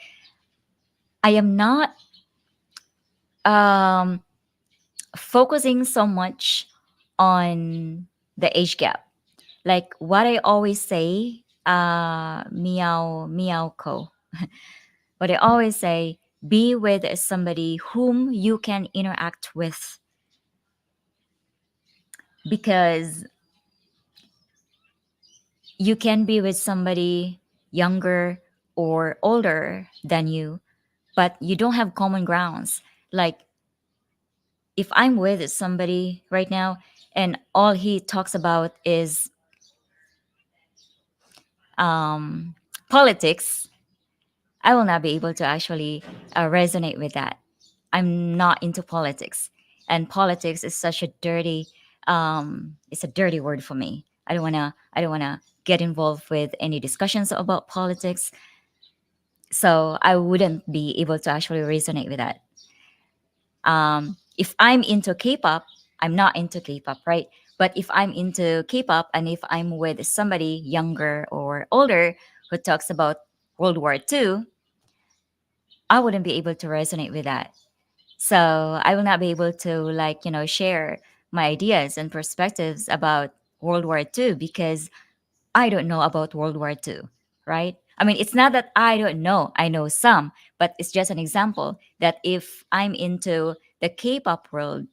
I am not um, focusing so much on the age gap. Like what I always say, meow, meow ko. What I always say, be with somebody whom you can interact with, because you can be with somebody younger or older than you, but you don't have common grounds. Like if I'm with somebody right now and all he talks about is um, politics, I will not be able to actually resonate with that. I'm not into politics, and politics is such a dirty. It's a dirty word for me. I don't wanna. I don't wanna get involved with any discussions about politics. So I wouldn't be able to actually resonate with that. If I'm into K-pop, I'm not into K-pop, right? But if I'm into K-pop and if I'm with somebody younger or older who talks about World War II, I wouldn't be able to resonate with that. So I will not be able to share my ideas and perspectives about World War II because I don't know about World War II, right? I mean, it's not that I don't know, I know some, but it's just an example that if I'm into the K-pop world,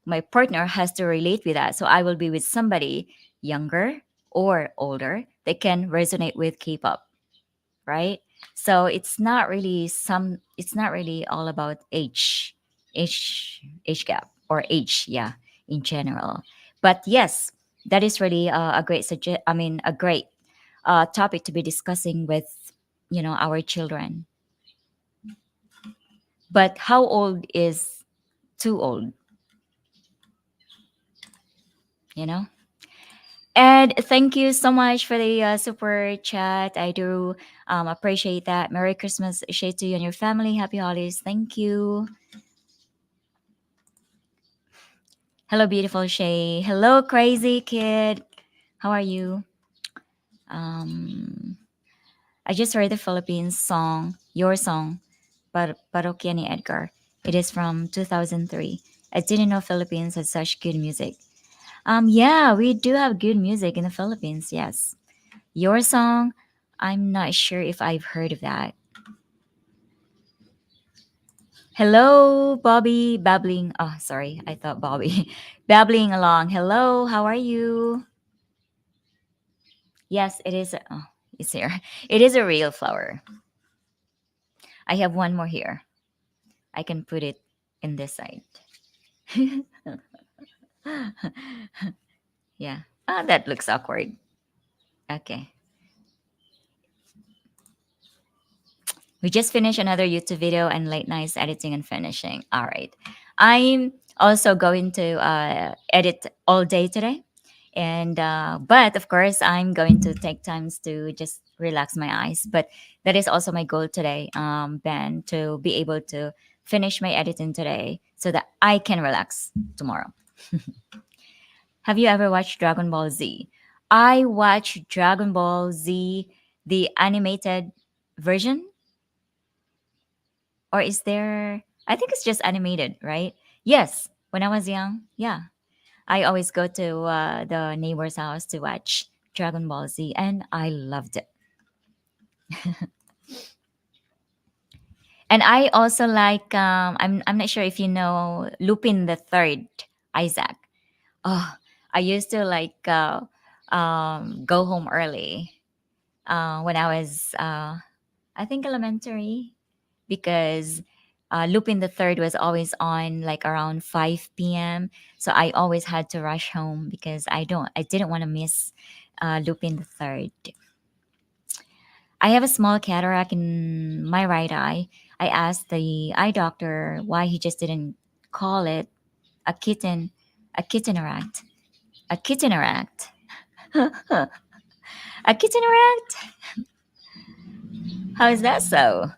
my partner has to relate with that. So I will be with somebody younger or older that can resonate with K-pop, right? So it's not really all about age gap or age, yeah, in general. But yes, that is really a great a great topic to be discussing with our children. But how old is too old, you know? And thank you so much for the super chat. I do appreciate that. Merry Christmas, Shay, to you and your family. Happy holidays. Thank you. Hello, beautiful Shay. Hello, crazy kid. How are you? Um, I just heard the Philippines song, your song, Parokya ni Edgar. It is from 2003. I didn't know Philippines had such good music. Yeah, we do have good music in the Philippines. Yes, your song. I'm not sure if I've heard of that. Hello, Bobby, babbling. Oh, sorry, I thought Bobby, babbling along. Hello, how are you? Yes, it is. Oh, it's here. It is a real flower. I have one more here. I can put it in this side. Yeah. Ah, that looks awkward. Okay. We just finished another YouTube video and late nights editing and finishing. All right. I'm also going to edit all day today. And but of course I'm going to take times to just relax my eyes. But that is also my goal today, Ben, to be able to finish my editing today so that I can relax tomorrow. Have you ever watched Dragon Ball Z? I watched Dragon Ball Z, the animated version. Or is there? I think it's just animated, right? Yes. When I was young, yeah, I always go to the neighbor's house to watch Dragon Ball Z, and I loved it. And I also like. I'm not sure if you know Lupin the Third, Isaac. Oh, I used to like go home early when I was I think elementary, because Lupin the Third was always on like around 5 p.m. So I always had to rush home because I didn't want to miss Lupin the Third. I have a small cataract in my right eye. I asked the eye doctor why he just didn't call it a kitten, a kitteneract, a kitteneract, a kitteneract. How is that so?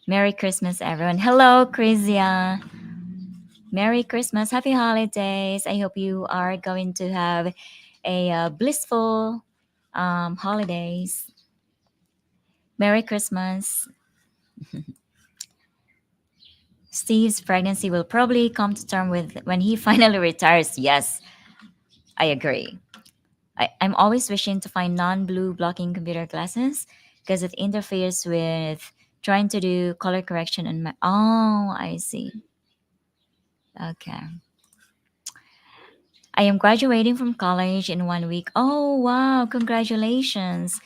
Merry Christmas, everyone. Hello, Chrysia. Merry Christmas, Happy Holidays. I hope you are going to have a blissful holidays. Merry Christmas. Steve's pregnancy will probably come to term with when he finally retires. Yes, I agree. I'm always wishing to find non-blue blocking computer glasses because it interferes with trying to do color correction and oh, I see. Okay. I am graduating from college in 1 week. Oh, wow. Congratulations.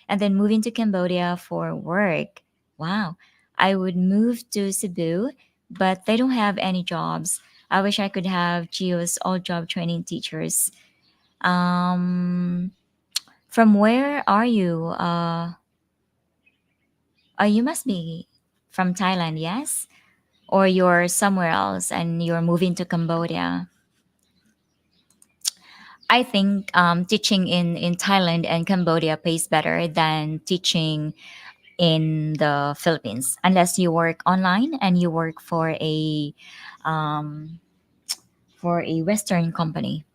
And then moving to Cambodia for work. Wow. I would move to Cebu, but they don't have any jobs. I wish I could have Geo's all job training teachers. Um, from where are you? You must be from Thailand, yes? Or you're somewhere else and you're moving to Cambodia. I think teaching in Thailand and Cambodia pays better than teaching in the Philippines, unless you work online and you work um, for a Western company.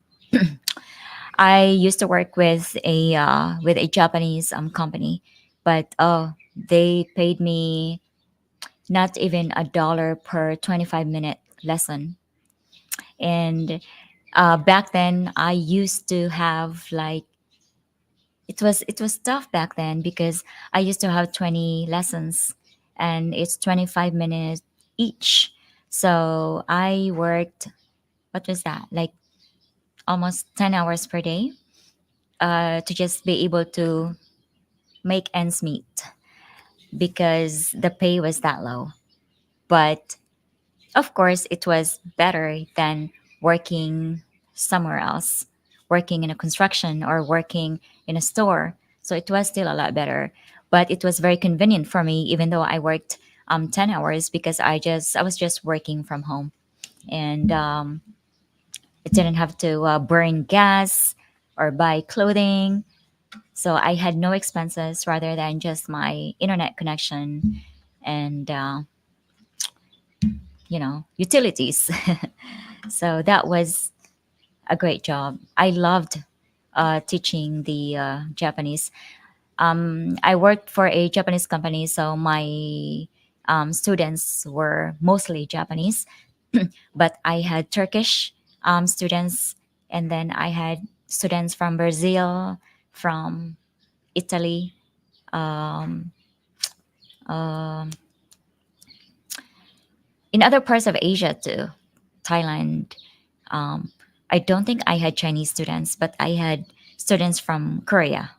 I used to work with a Japanese company, but they paid me not even $1 per 25-minute lesson. And back then, I used to have like it was tough back then because I used to have 20 lessons and it's 25 minutes each. So I worked, what was that? Like almost 10 hours per day to just be able to make ends meet because the pay was that low. But of course, it was better than working somewhere else, working in a construction or working in a store. So it was still a lot better. But it was very convenient for me, even though I worked 10 hours because I was just working from home and it didn't have to burn gas or buy clothing. So I had no expenses rather than just my internet connection and utilities. So that was a great job. I loved teaching the Japanese. I worked for a Japanese company, so my students were mostly Japanese, but I had Turkish students, and then I had students from Brazil, from Italy, um, um, in other parts of Asia too, Thailand. Um, I don't think I had Chinese students, but I had students from Korea.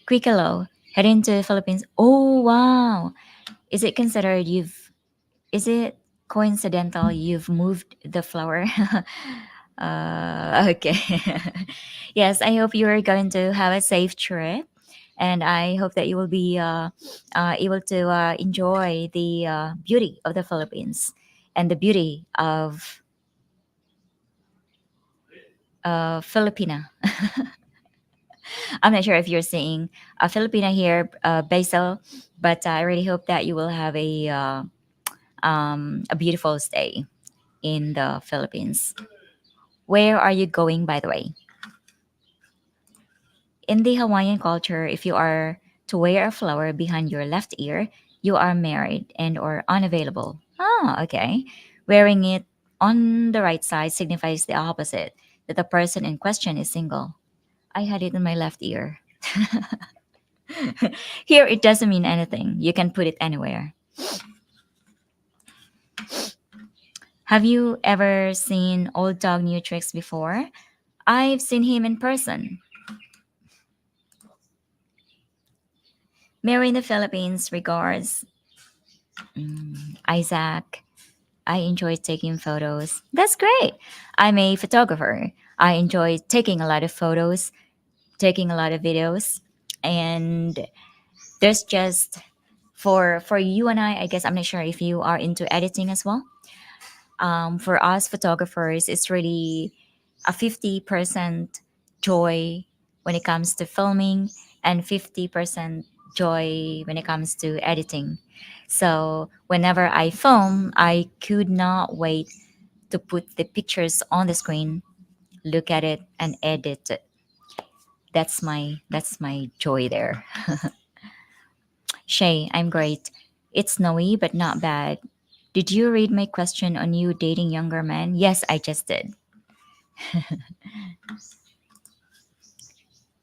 Quicalo, heading to the Philippines. Oh wow! Is it considered you've? Is it coincidental you've moved the flower? Okay. Yes, I hope you are going to have a safe trip, and I hope that you will be able to enjoy the beauty of the Philippines and the beauty of Filipina. I'm not sure if you're seeing a Filipina here, Basil, but I really hope that you will have a beautiful stay in the Philippines. Where are you going, by the way? In the Hawaiian culture, if you are to wear a flower behind your left ear, you are married and or unavailable. Ah, okay. Wearing it on the right side signifies the opposite, that the person in question is single. I had it in my left ear. Here, it doesn't mean anything. You can put it anywhere. Have you ever seen Old Dog New Tricks before? I've seen him in person. Mary in the Philippines regards Isaac. I enjoy taking photos. That's great. I'm a photographer. I enjoy taking a lot of photos, taking a lot of videos, and there's just for you and I guess I'm not sure if you are into editing as well. For us photographers, it's really a 50% joy when it comes to filming and 50% joy when it comes to editing. So whenever I film, I could not wait to put the pictures on the screen, look at it, and edit it. That's my joy there. Shay, I'm great. It's snowy but not bad. Did you read my question on you dating younger men? Yes, I just did.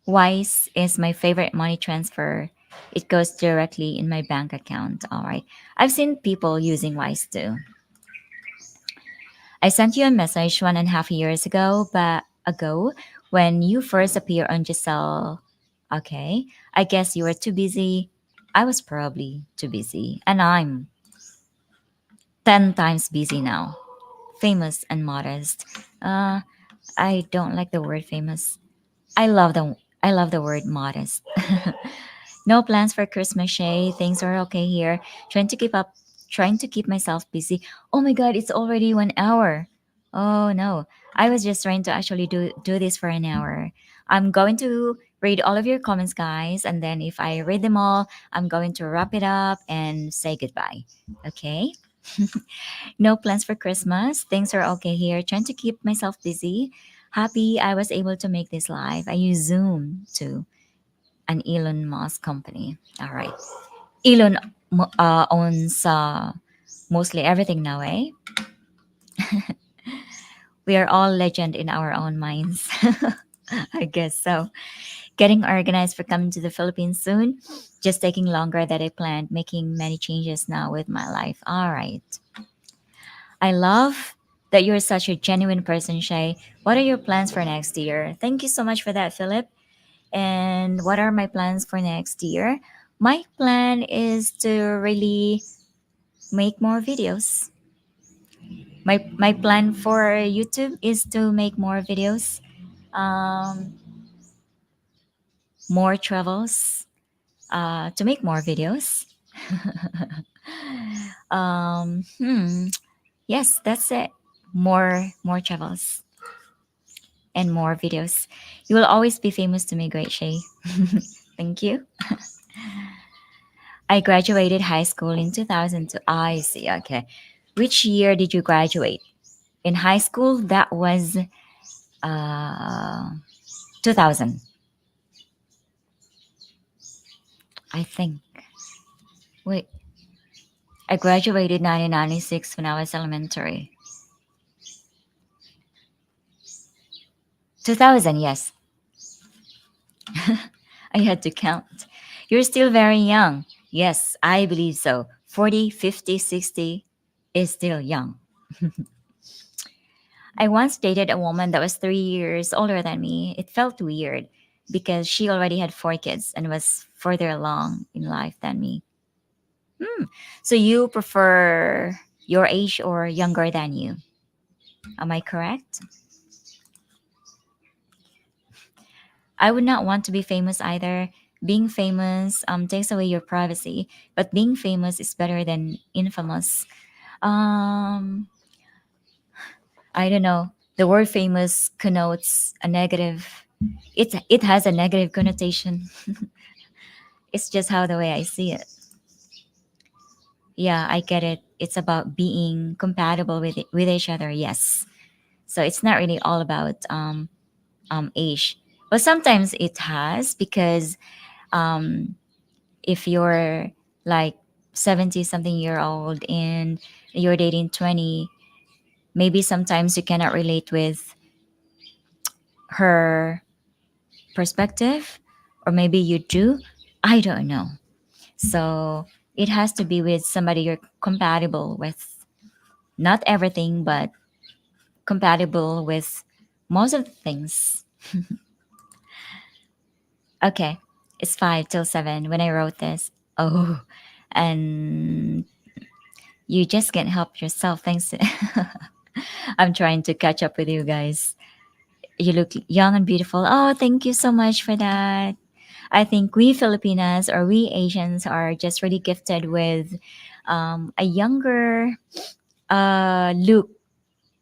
Wise is my favorite money transfer. It goes directly in my bank account. All right. I've seen people using Wise too. I sent you a message 1.5 years ago, but ago when you first appeared on Giselle. Okay. I guess you were too busy. I was probably too busy. And I'm 10 times busy now. Famous and modest. Uh, I don't like the word famous. I love the word modest. No plans for Christmas, Shay. Things are okay here. Trying to keep up, trying to keep myself busy. Oh my god, it's already 1 hour. Oh no. I was just trying to actually do this for an hour. I'm going to read all of your comments, guys, and then if I read them all, I'm going to wrap it up and say goodbye. Okay? No plans for Christmas. Things are okay here. Trying to keep myself busy. Happy I was able to make this live. I use Zoom too, an Elon Musk company. All right. Elon owns mostly everything now, eh? We are all legend in our own minds. I guess so. Getting organized for coming to the Philippines soon. Just taking longer than I planned, making many changes now with my life. All right. I love that you're such a genuine person, Shay. What are your plans for next year? Thank you so much for that, Philip. And what are my plans for next year? My plan is to really make more videos. My plan for YouTube is to make more videos, um, more travels, to make more videos. um, hmm, yes, that's it. More travels and more videos. You will always be famous to me, Great Shay. Thank you. I graduated high school in 2002. I see. Okay. Which year did you graduate? In high school, that was uh, 2000, I think. Wait, I graduated 1996 when I was elementary. 2000, yes. I had to count. You're still very young. Yes, I believe so. 40, 50, 60 is still young. I once dated a woman that was 3 years older than me. It felt weird because she already had 4 kids and was further along in life than me. Hmm. So you prefer your age or younger than you? Am I correct? I would not want to be famous either. Being famous takes away your privacy, but being famous is better than infamous. Um, I don't know. The word famous connotes a negative. It has a negative connotation. It's just how the way I see it. Yeah, I get it. It's about being compatible with each other. Yes. So it's not really all about age. Well, sometimes it has because if you're like 70 something year old and you're dating 20, maybe sometimes you cannot relate with her perspective, or maybe you do. I don't know. So it has to be with somebody you're compatible with. Not everything, but compatible with most of the things. Okay, it's 5 till 7 when I wrote this. Oh, and you just can't help yourself. Thanks. I'm trying to catch up with you guys. You look young and beautiful. Oh, thank you so much for that. I think we Filipinas or we Asians are just really gifted with a younger look,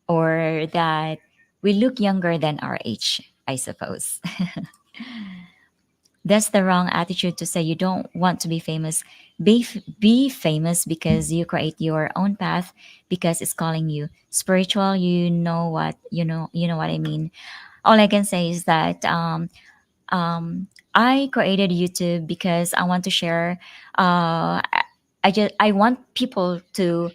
or that we look younger than our age, I suppose. That's the wrong attitude to say you don't want to be famous. Be famous because you create your own path, because it's calling you spiritual. You know what I mean. All I can say is that I created YouTube because I want to share. I want people to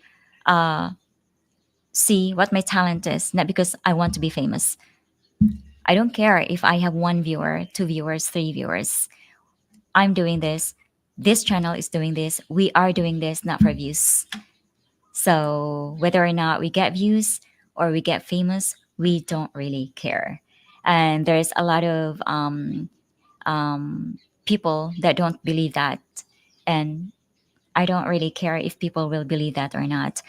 see what my talent is, not because I want to be famous. I don't care if I have one viewer, two viewers, three viewers. I'm doing this. This channel is doing this. We are doing this not for views. So whether or not we get views or we get famous, we don't really care. And there's a lot of people that don't believe that, and I don't really care if people will believe that or not.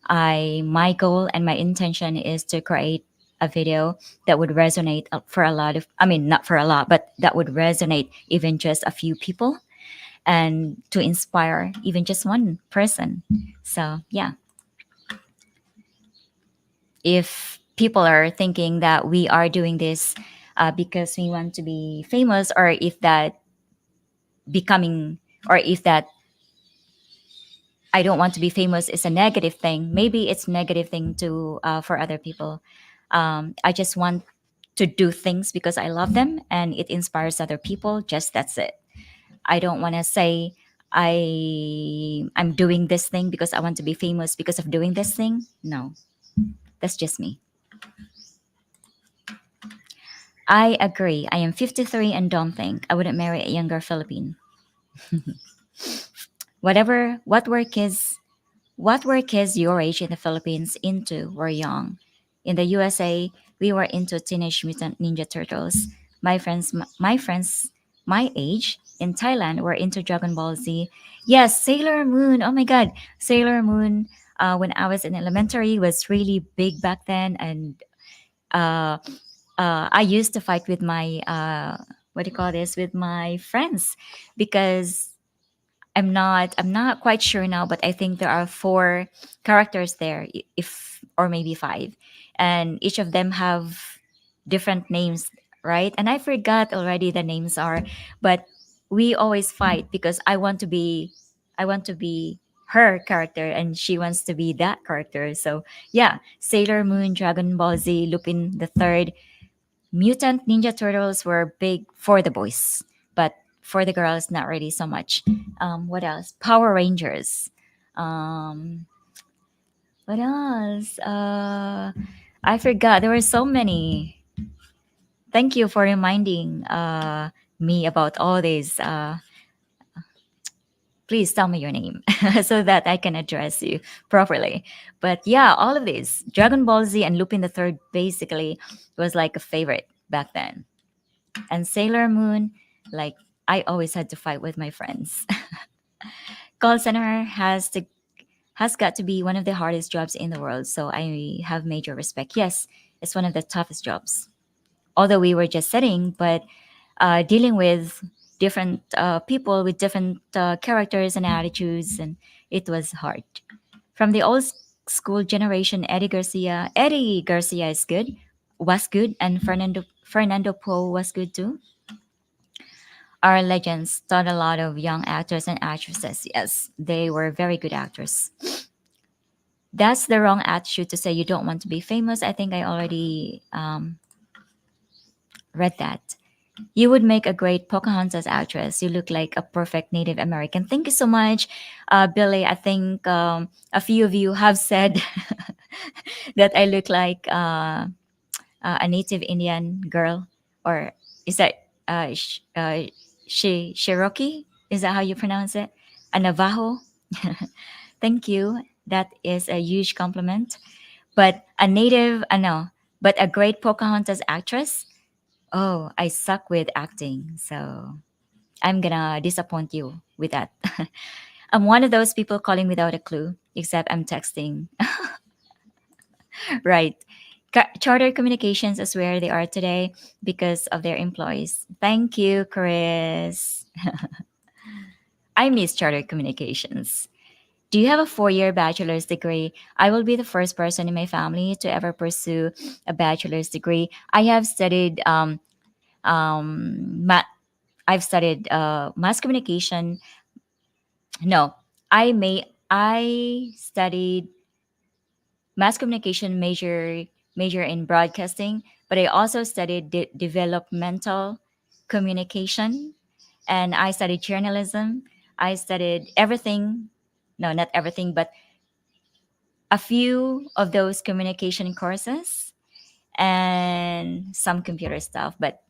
I My goal and my intention is to create a video that would resonate for a lot of, I mean, not for a lot, but that would resonate even just a few people, and to inspire even just one person. So yeah, if people are thinking that we are doing this because we want to be famous, or if that becoming, or if that I don't want to be famous is a negative thing, maybe it's negative thing to for other people. I just want to do things because I love them and it inspires other people. Just that's it. I don't want to say I'm doing this thing because I want to be famous because of doing this thing. No, that's just me. I agree. I am 53 and don't think I wouldn't marry a younger Philippine. Whatever, what were kids your age in the Philippines into were young. In the USA, we were into Teenage Mutant Ninja Turtles. My friends, my age in Thailand were into Dragon Ball Z. Yes, Sailor Moon. Oh my God, Sailor Moon. When I was in elementary, was really big back then, and uh, I used to fight with my what do you call this, with my friends, because I'm not quite sure now, but I think there are four characters there, if or maybe five, and each of them have different names, right? And I forgot already the names are, but we always fight because I want to be her character and she wants to be that character. So yeah, Sailor Moon, Dragon Ball Z, Lupin the Third, Mutant Ninja Turtles were big for the boys, but for the girls, not really so much. What else? Power Rangers. Um, what else? I forgot. There were so many. Thank you for reminding me about all these. Please tell me your name so that I can address you properly. But yeah, all of these Dragon Ball Z and Lupin the Third basically was like a favorite back then. And Sailor Moon, like I always had to fight with my friends. Call center has got to be one of the hardest jobs in the world, so I have major respect. Yes, it's one of the toughest jobs. Although we were just sitting, but dealing with different people with different characters and attitudes, and it was hard. From the school generation, Eddie Garcia is good, was good, and Fernando Poe was good too. Our legends taught a lot of young actors and actresses. Yes, they were very good actors. That's the wrong attitude to say you don't want to be famous. I think I already read that. You would make a great Pocahontas actress. You look like a perfect Native American. Thank you so much, Billy. I think a few of you have said that I look like a Native Indian girl, or is that Cherokee? Is that how you pronounce it? A Navajo? Thank you. That is a huge compliment. But a native, no, but a great Pocahontas actress. Oh, I suck with acting, so I'm gonna disappoint you with that. I'm one of those people calling without a clue, except I'm texting. Right. Charter Communications is where they are today because of their employees. Thank you, Chris. I miss Charter Communications. Do you have a 4 year bachelor's degree? I will be the first person in my family to ever pursue a bachelor's degree. I have studied ma- I've studied mass communication. No, I studied mass communication major in broadcasting, but I also studied developmental communication, and I studied journalism. I studied everything. No, not everything, but a few of those communication courses and some computer stuff, but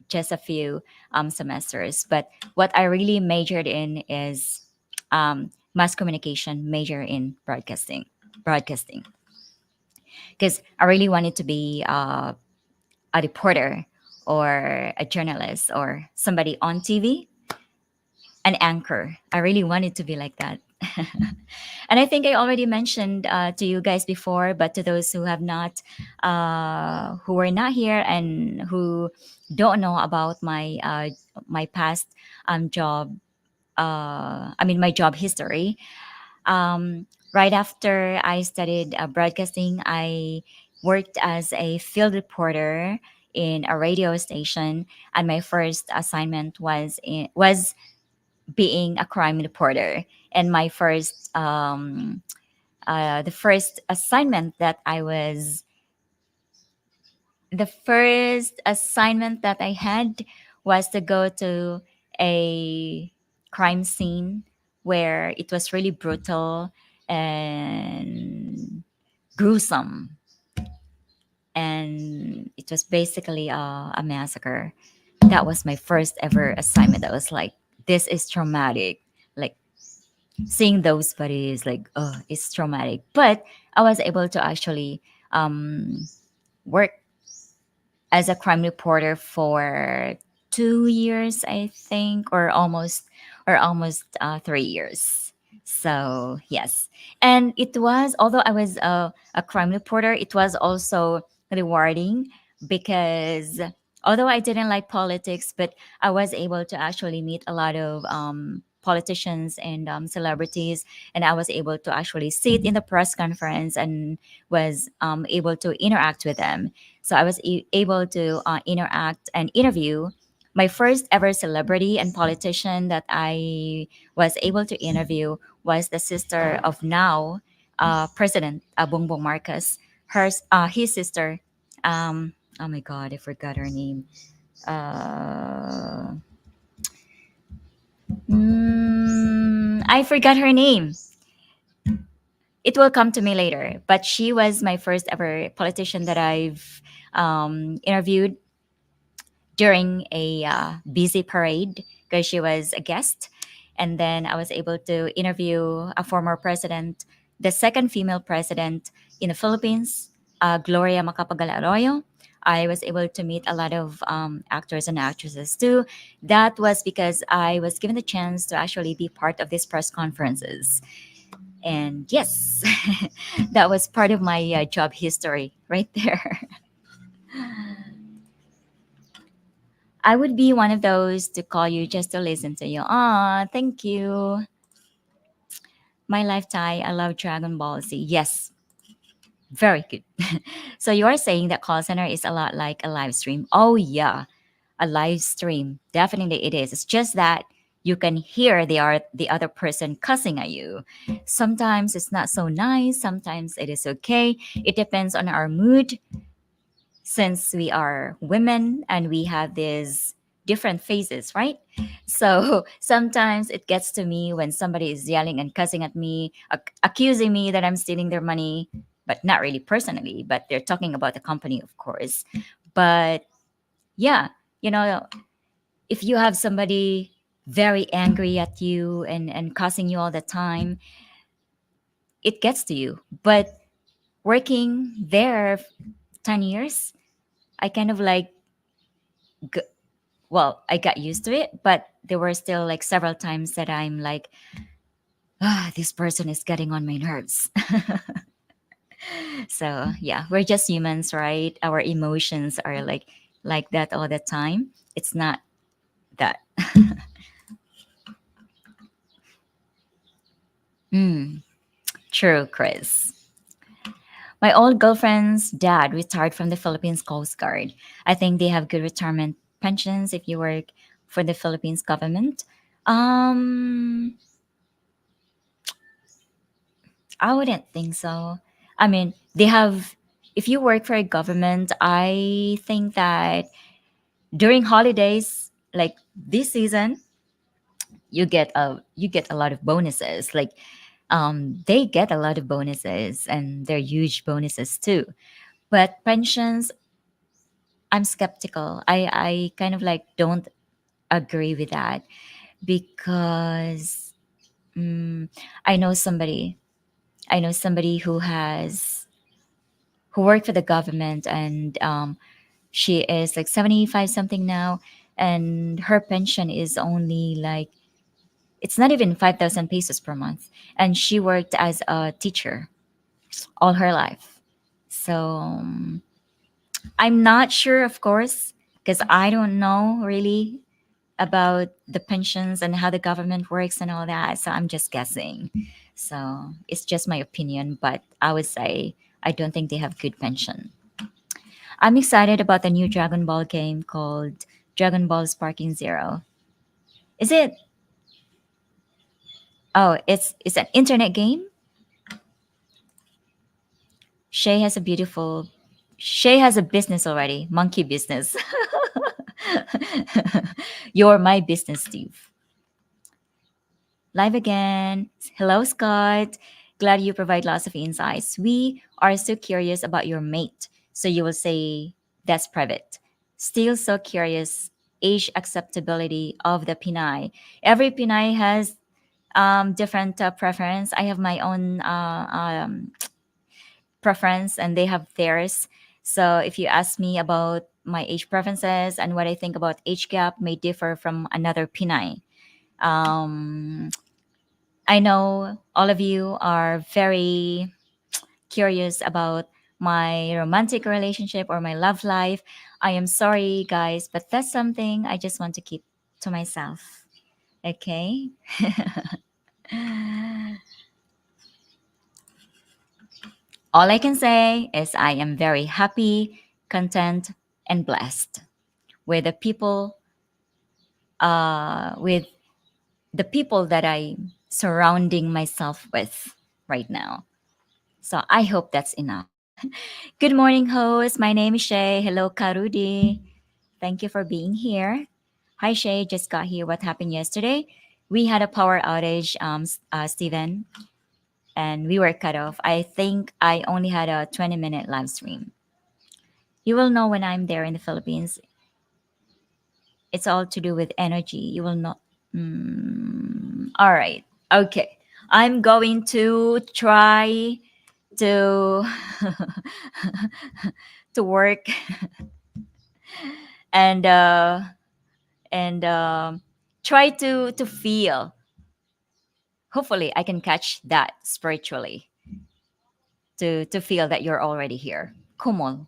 just a few semesters. But what I really majored in is mass communication, major in broadcasting, because I really wanted to be a reporter or a journalist or somebody on TV, an anchor. I really wanted to be like that. And I think I already mentioned to you guys before, but to those who have not, who were not here and who don't know about my past job, I mean my job history. Right after I studied broadcasting, I worked as a field reporter in a radio station, and my first assignment was being a crime reporter. And my first the first assignment that I was the first assignment that I had was to go to a crime scene where it was really brutal and gruesome, and it was basically a massacre. That was my first ever assignment. That was like, this is traumatic. Like, seeing those bodies, like, oh, it's traumatic. But I was able to actually work as a crime reporter for 2 years, I think, or almost 3 years. So yes, and it was, although I was a crime reporter, it was also rewarding because although I didn't like politics, but I was able to actually meet a lot of politicians and celebrities, and I was able to actually sit in the press conference and was able to interact with them. So I was able to interact and interview my first ever celebrity and politician that I was able to interview was the sister of now President Bongbong Marcos. His sister. Oh my God, I forgot her name. Uh, I forgot her name. It will come to me later. But she was my first ever politician that I've interviewed during a busy parade because she was a guest. And then I was able to interview a former president, the second female president in the Philippines, Gloria Macapagal Arroyo. I was able to meet a lot of actors and actresses too. That was because I was given the chance to actually be part of these press conferences. And yes, that was part of my job history right there. I would be one of those to call you just to listen to you. Ah, thank you. My lifetime, I love Dragon Ball Z. Yes, very good. So you're saying that call center is a lot like a live stream. Oh yeah, a live stream. Definitely it is. It's just that you can hear the other person cussing at you. Sometimes it's not so nice, sometimes it is okay. It depends on our mood. since we are women and we have these different phases, right? So sometimes it gets to me when somebody is yelling and cussing at me, accusing me that I'm stealing their money, but not really personally, but they're talking about the company, of course. But yeah, you know, if you have somebody very angry at you and cussing you all the time, it gets to you. But working there 10 years, I kind of like, g- well, I got used to it, but there were still like several times that I'm like, this person is getting on my nerves. So yeah, we're just humans, right? Our emotions are like that all the time. It's not that. Mm, true, Chris. My old girlfriend's dad retired from the Philippines Coast Guard. I think they have good retirement pensions if you work for the Philippines government. Um, I wouldn't think so. I mean, they have. If you work for a government, I think that during holidays, like this season, you get a lot of bonuses. Like, they get a lot of bonuses, and they're huge bonuses too. But pensions, I'm skeptical. I kind of like don't agree with that because mm, I know somebody. I know somebody who worked for the government, and she is like 75 something now, and her pension is only like, it's not even 5,000 pesos per month, and she worked as a teacher all her life. So I'm not sure, of course, because I don't know really about the pensions and how the government works and all that. So I'm just guessing. So it's just my opinion, but I would say I don't think they have good pension. I'm excited about the new Dragon Ball game called Dragon Ball Sparking Zero. Is it? Oh, it's an internet game. Shay has a beautiful. Shay has a business already, monkey business. You're my business, Steve. Live again. Hello, Scott. Glad you provide lots of insights. We are so curious about your mate. So you will say that's private. Still so curious. Age acceptability of the Pinay. Every Pinay has different preference. I have my own preference, and they have theirs. So if you ask me about my age preferences and what I think about age gap, may differ from another Pinay. Um, I know all of you are very curious about my romantic relationship or my love life. I am sorry, guys, but that's something I just want to keep to myself. Okay? All I can say is I am very happy, content, and blessed with with the people that I'm surrounding myself with right now. So I hope that's enough. Good morning, host. My name is Shay. Hello, Karudi. Thank you for being here. Hi, Shay. Just got here. What happened yesterday? We had a power outage, Steven, and we were cut off. I think I only had a 20-minute live stream. You will know when I'm there in the Philippines. It's all to do with energy. You will not. All right. Okay. I'm going to try to to work and try to feel. Hopefully, I can catch that spiritually to feel that you're already here. Kumul,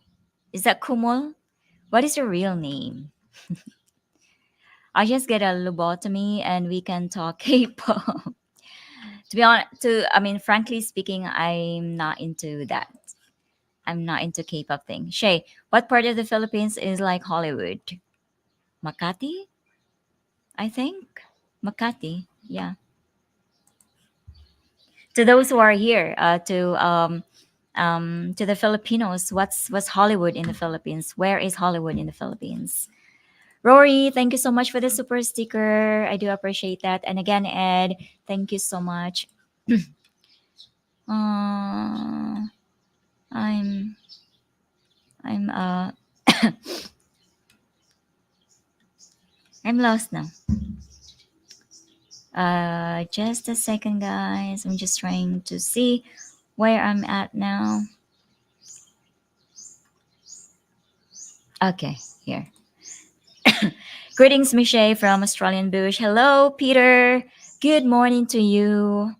is that Kumul? What is your real name? I just get a lobotomy and we can talk K-pop. To be honest, I mean, frankly speaking, I'm not into that. I'm not into K-pop thing. Shay, what part of the Philippines is like Hollywood? Makati, I think. Makati, yeah. To those who are here, to To the Filipinos, what's Hollywood in the Philippines? Where is Hollywood in the Philippines? Rory, thank you so much for the super sticker. I do appreciate that. And again, Ed, thank you so much. Uh, I'm I'm I'm lost now. Just a second, guys. I'm just trying to see where I'm at now. Okay, here. Greetings, Michelle from Australian Bush. Hello, Peter. Good morning to you.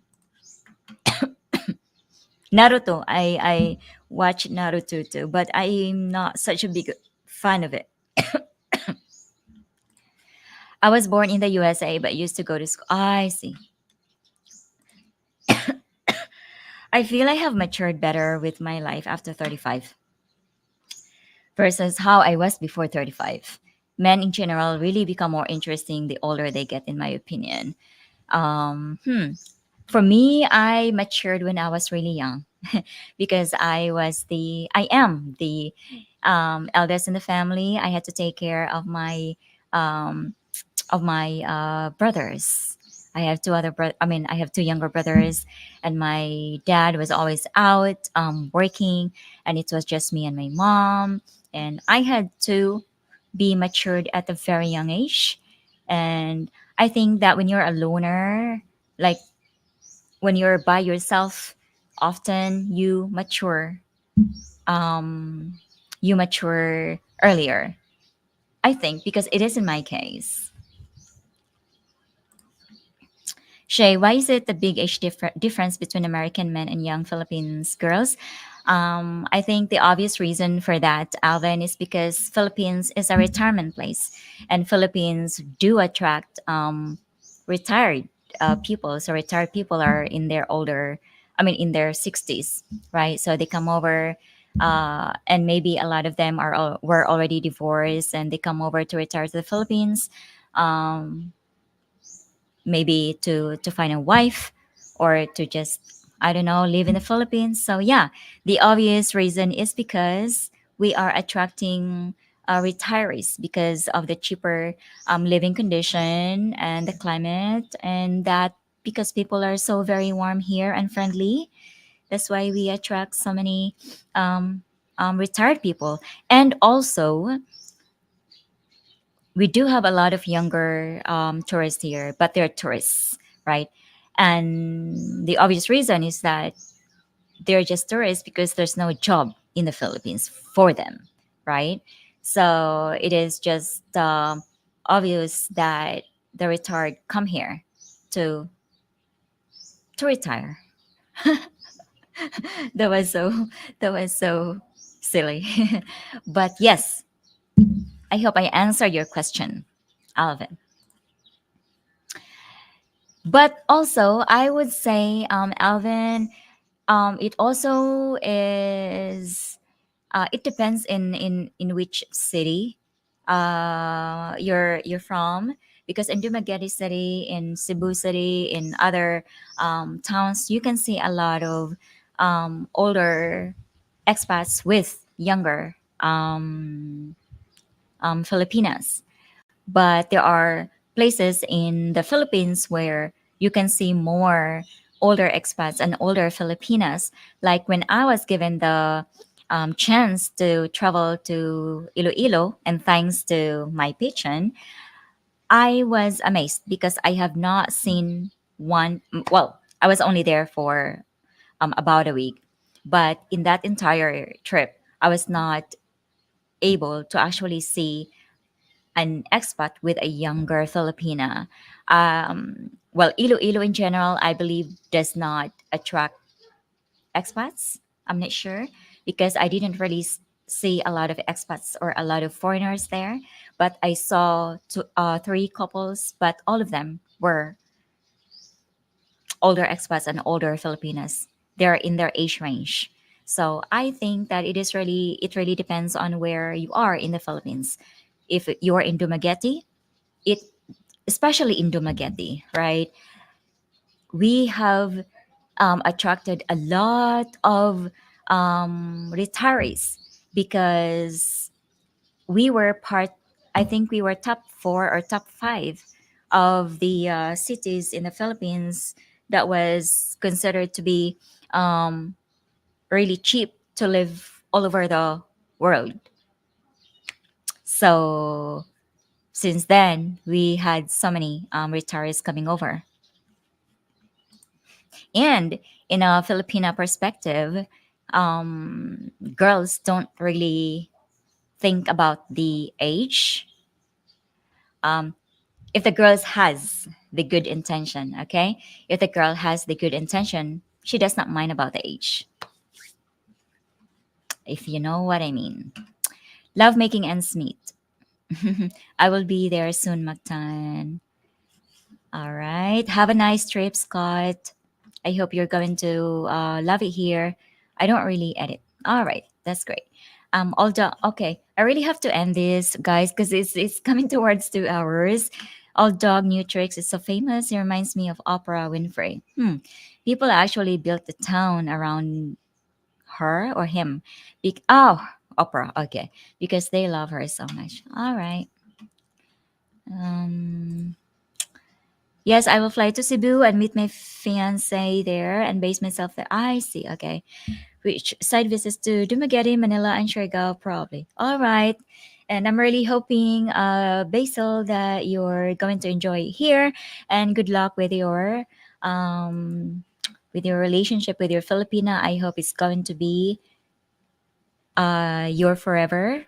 Naruto. I watch Naruto too, but I'm not such a big fan of it. I was born in the USA, but used to go to school. I see. I feel I have matured better with my life after 35 versus how I was before 35. Men in general really become more interesting the older they get, in my opinion. Um, hmm. For me, I matured when I was really young because I am the eldest in the family. I had to take care um, of my brothers. I have two younger brothers, and my dad was always out working, and it was just me and my mom. And I had to be matured at a very young age. And I think that when you're a loner, like when you're by yourself, often um, you mature earlier. I think because it is in my case. Shay, why is it the big age difference between American men and young Philippines girls? I think the obvious reason for that, Alvin, is because Philippines is a retirement place, and Philippines do attract retired people. So retired people are in their in their 60s, right? So they come over, and maybe a lot of them were already divorced, and they come over to retire to the Philippines. Um, Maybe to find a wife or to just, I don't know, live in the Philippines. So yeah, the obvious reason is because we are attracting retirees because of the cheaper living condition and the climate, and that because people are so very warm here and friendly. That's why we attract so many um, retired people. And also, we do have a lot of younger tourists here, but they're tourists, right? And the obvious reason is that they're just tourists because there's no job in the Philippines for them, right? So it is just obvious that the retired come here to retire. That was so that was so silly, but yes, I hope I answered your question, Alvin. But also, I would say, Alvin, it also is. It depends in which city you're from. Because in Dumaguete City, in Cebu City, in other towns, you can see a lot of older expats with younger Filipinas. But there are places in the Philippines where you can see more older expats and older Filipinas. Like when I was given the chance to travel to Iloilo, and thanks to my patron, I was amazed because I have not seen one. Well, I was only there for about a week, but in that entire trip, I was not able to actually see an expat with a younger Filipina. Well, Iloilo in general, I believe, does not attract expats. I'm not sure because I didn't really see a lot of expats or a lot of foreigners there. But I saw three couples, but all of them were older expats and older Filipinas. They're in their age range. So I think that it really depends on where you are in the Philippines. If you're in Dumaguete, it especially in Dumaguete, right? We have attracted a lot of retirees because we were part, I think we were top four or top five of the cities in the Philippines that was considered to be um, really cheap to live all over the world. So since then, we had so many retirees coming over. And in a Filipina perspective, girls don't really think about the age. Um, if the girl has the good intention, okay? If the girl has the good intention, she does not mind about the age, if you know what I mean. Love making ends meet. I will be there soon, Mactan. All right. Have a nice trip, Scott. I hope you're going to love it here. I don't really edit. All right, that's great. Although okay, I really have to end this, guys, because it's coming towards 2 hours. Old dog new tricks is so famous. It reminds me of Oprah Winfrey. People actually built the town around her or him. Oh, Oprah. Okay, because they love her so much. All right. Um, Yes, I will fly to Cebu and meet my fiance there and base myself there. I see. Okay. Which side visits to Dumaguete, Manila, and Siargao probably. All right. And I'm really hoping, Basil, that you're going to enjoy here, and good luck um, with your relationship with your Filipina. I hope it's going to be your forever.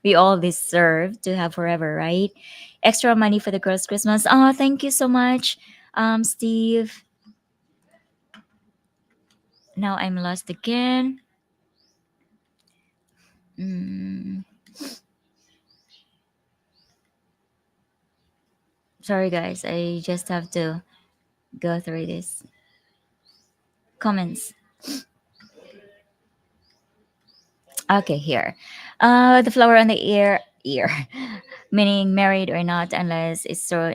We all deserve to have forever, right? Extra money for the girls' Christmas. Oh, thank you so much, Steve. Now I'm lost again. Mm, sorry, guys. I just have to go through this comments. Okay, here. The flower on the ear, meaning married or not, unless it's so.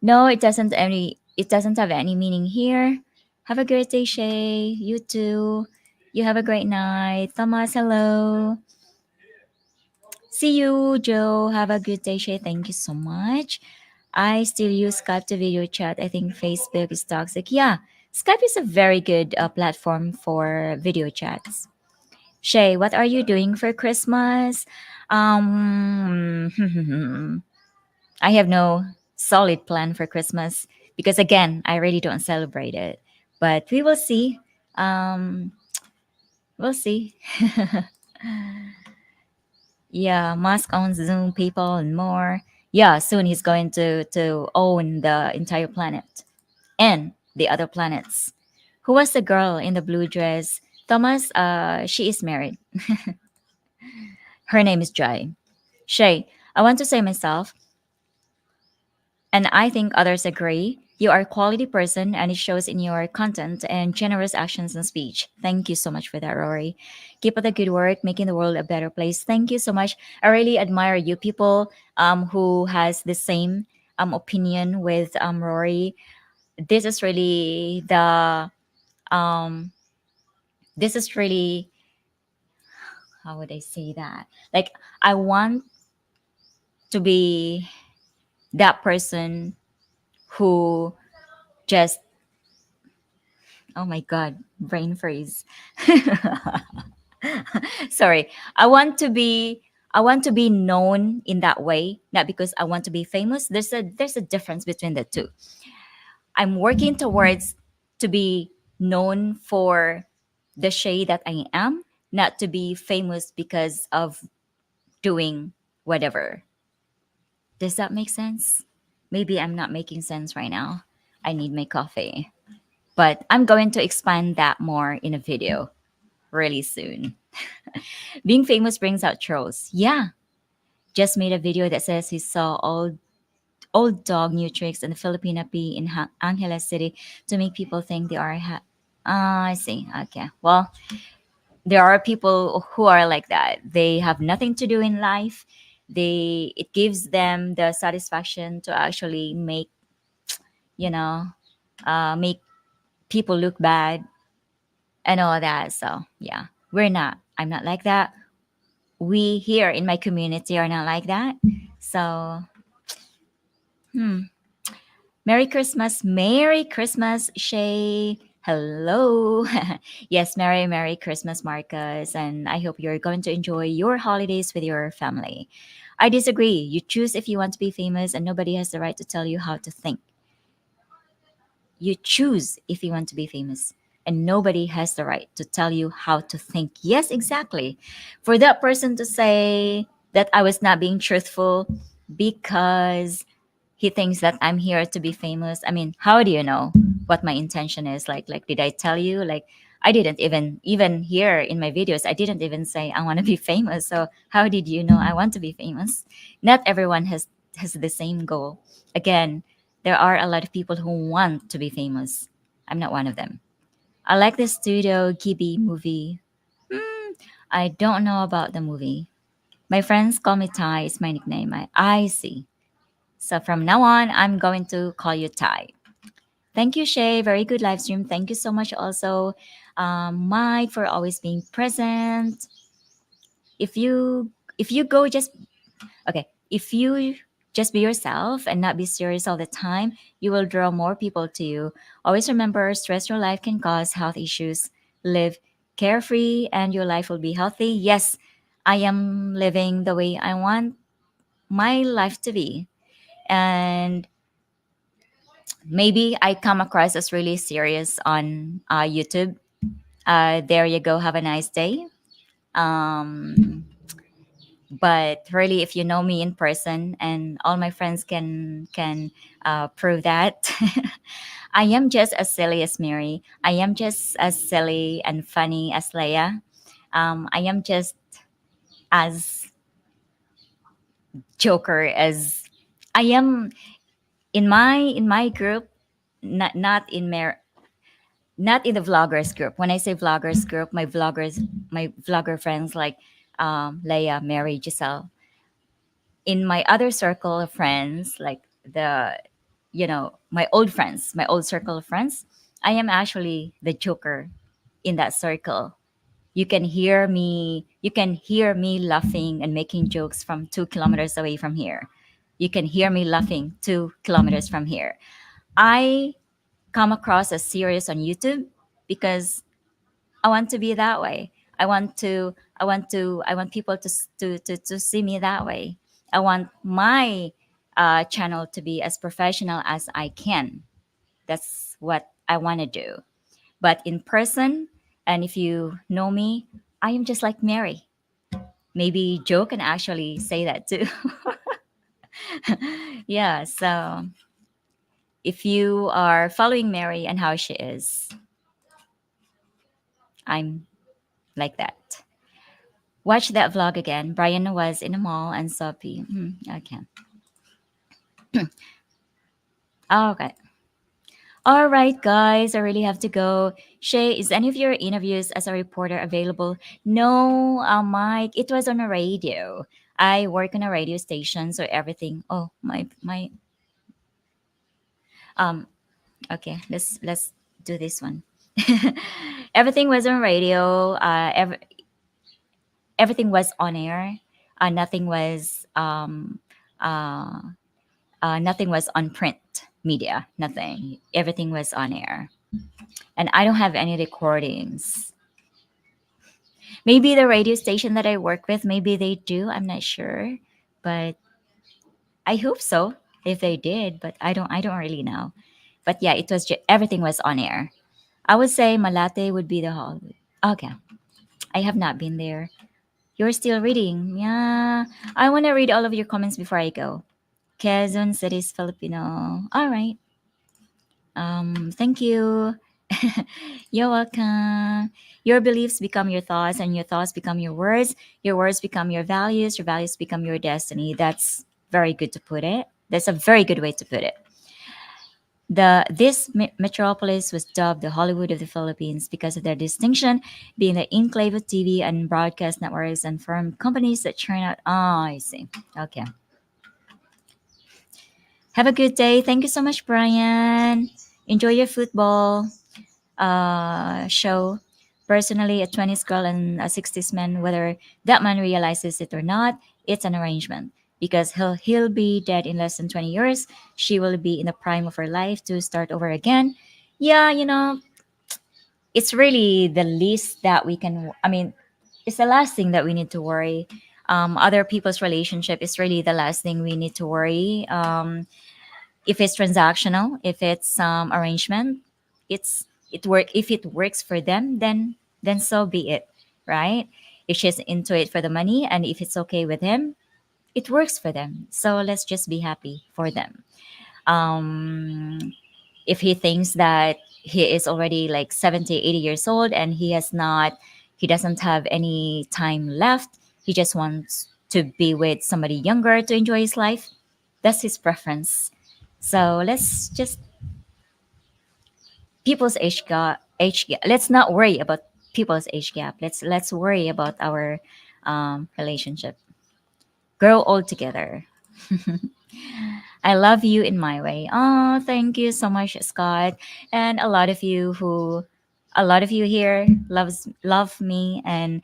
No, it doesn't. Any. It doesn't have any meaning here. Have a great day, Shay. You too. You have a great night. Thomas, hello. See you, Joe. Have a good day, Shay. Thank you so much. I still use Skype to video chat. I think Facebook is toxic. Yeah, Skype is a very good platform for video chats. Shay, what are you doing for Christmas? I have no solid plan for Christmas because, again, I really don't celebrate it. But we will see. Um, we'll see. Yeah, Musk owns Zoom, people, and more. Yeah, soon he's going to own the entire planet and the other planets. Who was the girl in the blue dress? Thomas, she is married. Her name is Jai. Shay, I want to say myself, and I think others agree, you are a quality person and it shows in your content and generous actions and speech. Thank you so much for that, Rory. Keep up the good work, making the world a better place. Thank you so much. I really admire you people who has the same opinion with Rory. This is really the um, this is really, how would I say that? Like, I want to be that person who just, oh my god, brain freeze. Sorry. I want to be known in that way, not because I want to be famous. There's a difference between the two. I'm working towards to be known for the shade that I am, not to be famous because of doing whatever. Does that make sense? Maybe I'm not making sense right now. I need my coffee. But I'm going to expand that more in a video really soon. Being famous brings out trolls. Yeah. Just made a video that says he saw old dog new tricks in the Filipina P in Angeles City to make people think they are. I see. Okay. Well, there are people who are like that. They have nothing to do in life. It gives them the satisfaction to actually you know make people look bad. and all that. So yeah, we're not. I'm not like that. We here in my community are not like that. So hmm. Merry Christmas, Shay. Hello. Yes, Merry Christmas, Marcus. And I hope you're going to enjoy your holidays with your family. I disagree. You choose if you want to be famous, and nobody has the right to tell you how to think. You choose if you want to be famous, and nobody has the right to tell you how to think. Yes, exactly. For that person to say that I was not being truthful because he thinks that I'm here to be famous. I mean, how do you know what my intention is? Like did I tell you? Like I didn't even here in my videos, I didn't even say I want to be famous. So how did you know I want to be famous? Not everyone has the same goal. Again, there are a lot of people who want to be famous. I'm not one of them. I like the Studio Ghibli movie. Hmm, I don't know about the movie. My friends call me Ty. It's my nickname. I see. So from now on, I'm going to call you Ty. Thank you, Shay. Very good live stream. Thank you so much, also, Mike, for always being present. If you go just okay, if you just be yourself and not be serious all the time, you will draw more people to you. Always remember, stress your life can cause health issues. Live carefree, and your life will be healthy. Yes, I am living the way I want my life to be, and maybe I come across as really serious on YouTube. There you go. Have a nice day. Um, but really, if you know me in person, and all my friends can prove that, I am just as silly as Mary. I am just as silly and funny as Leia. I am just as joker as I am in my group. Not in not in the vloggers group. When I say vloggers group, my vlogger friends like Leia, Mary, Giselle. In my other circle of friends, like my old friends, my old circle of friends, I am actually the joker in that circle. You can hear me laughing and making jokes from 2 kilometers away from here. You can hear me laughing 2 kilometers from here. I come across as serious on YouTube because I want to be that way. I want people to see me that way. I want my channel to be as professional as I can. That's what I want to do. But in person, and if you know me, I am just like Mary. Maybe Joe can actually say that too. Yeah. So if you are following Mary and how she is, I'm like that. Watch that vlog again. Brian was in a mall and saw P. Okay. Okay. All right, guys. I really have to go. Shay, is any of your interviews as a reporter available? No, Mike. It was on a radio. I work on a radio station, so everything. Oh, my. Um. Okay. Let's do this one. Everything was on radio. Everything was on air. Nothing was uh nothing was on print media. Nothing. Everything was on air, and I don't have any recordings. Maybe the radio station that I work with, maybe they do. I'm not sure, but I hope so. If they did, but I don't really know. But yeah, everything was on air. I would say Malate would be the hall. Okay, I have not been there. You're still reading. Yeah, I want to read all of your comments before I go. Quezon City's Filipino. All right. Thank you. You're welcome. Your beliefs become your thoughts, and your thoughts become your words. Your words become your values become your destiny. That's very good to put it. That's a very good way to put it. This metropolis was dubbed the Hollywood of the Philippines because of their distinction, being the enclave of TV and broadcast networks and firm companies that churn out. Oh, I see. Okay. Have a good day. Thank you so much, Brian. Enjoy your football show. Personally, a 20s girl and a 60s man, whether that man realizes it or not, it's an arrangement because he'll be dead in less than 20 years. She will be in the prime of her life to start over again. Yeah, it's really the least that we can, I mean, it's the last thing that we need to worry. Other people's relationship is really the last thing we need to worry. If it's transactional, if it's arrangement, it work. If it works for them, then so be it, right? If she's into it for the money, and if it's okay with him, it works for them. So let's just be happy for them. If he thinks that he is already like 70, 80 years old and he doesn't have any time left, he just wants to be with somebody younger to enjoy his life, that's his preference. So let's just people's age gap. Let's not worry about people's age gap. Let's worry about our relationship. Grow old together. I love you in my way. Oh, thank you so much, Scott. And a lot of you here love me, and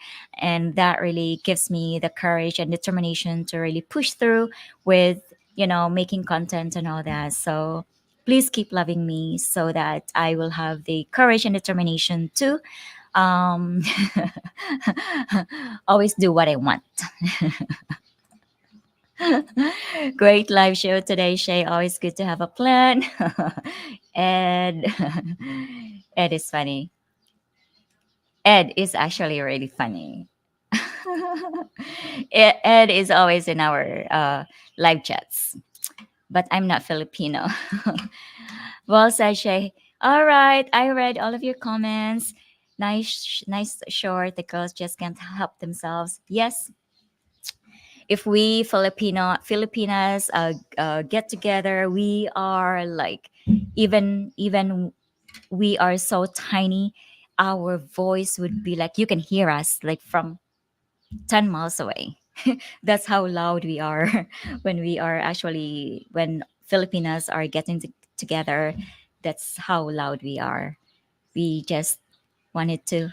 that really gives me the courage and determination to really push through with making content and all that. So please keep loving me so that I will have the courage and determination to um, always do what I want. Great live show today, Shay. Always good to have a plan. Ed, Ed is funny. Ed is actually really funny. Ed is always in our live chats, but I'm not Filipino. Well said, Shay. All right, I read all of your comments. Nice, short. The girls just can't help themselves. Yes, if we Filipinas get together, we are like even we are so tiny. Our voice would be like you can hear us like from 10 miles away. That's how loud we are when Filipinas are getting together. That's how loud we are. We just wanted to.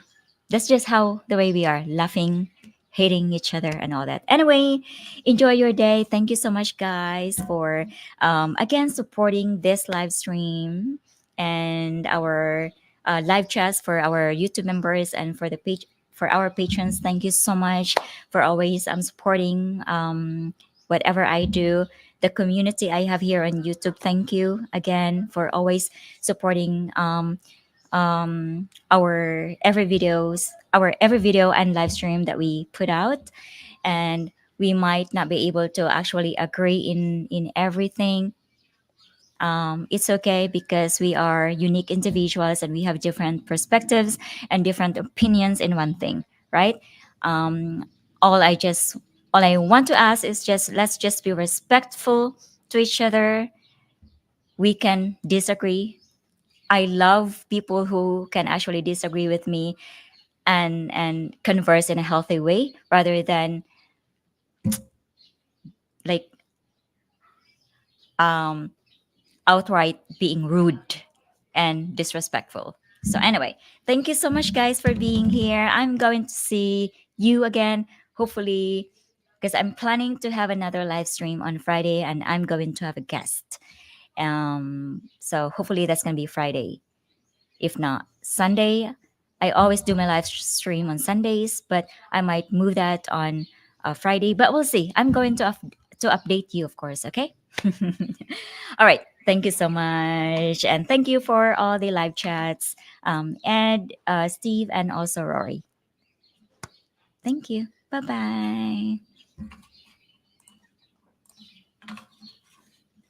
That's just how the way we are, laughing, hating each other, and all that. Anyway, enjoy your day. Thank you so much, guys, for again supporting this live stream and our live chats for our YouTube members and for the page for our patrons. Thank you so much for always supporting whatever I do. The community I have here on YouTube. Thank you again for always supporting our every video and live stream that we put out. And we might not be able to actually agree in everything. It's okay because we are unique individuals and we have different perspectives and different opinions in one thing, right? um, all i just all I want to ask is just let's just be respectful to each other. We can disagree. I love people who can actually disagree with me and converse in a healthy way rather than like um, outright being rude and disrespectful. So anyway, thank you so much, guys, for being here. I'm going to see you again, hopefully, because I'm planning to have another live stream on Friday, and I'm going to have a guest. So hopefully that's gonna be Friday. If not Sunday, I always do my live stream on Sundays, but I might move that on Friday. But we'll see. I'm going to update you, of course. Okay. All right. Thank you so much, and thank you for all the live chats, Ed, Steve, and also Rory. Thank you. Bye bye.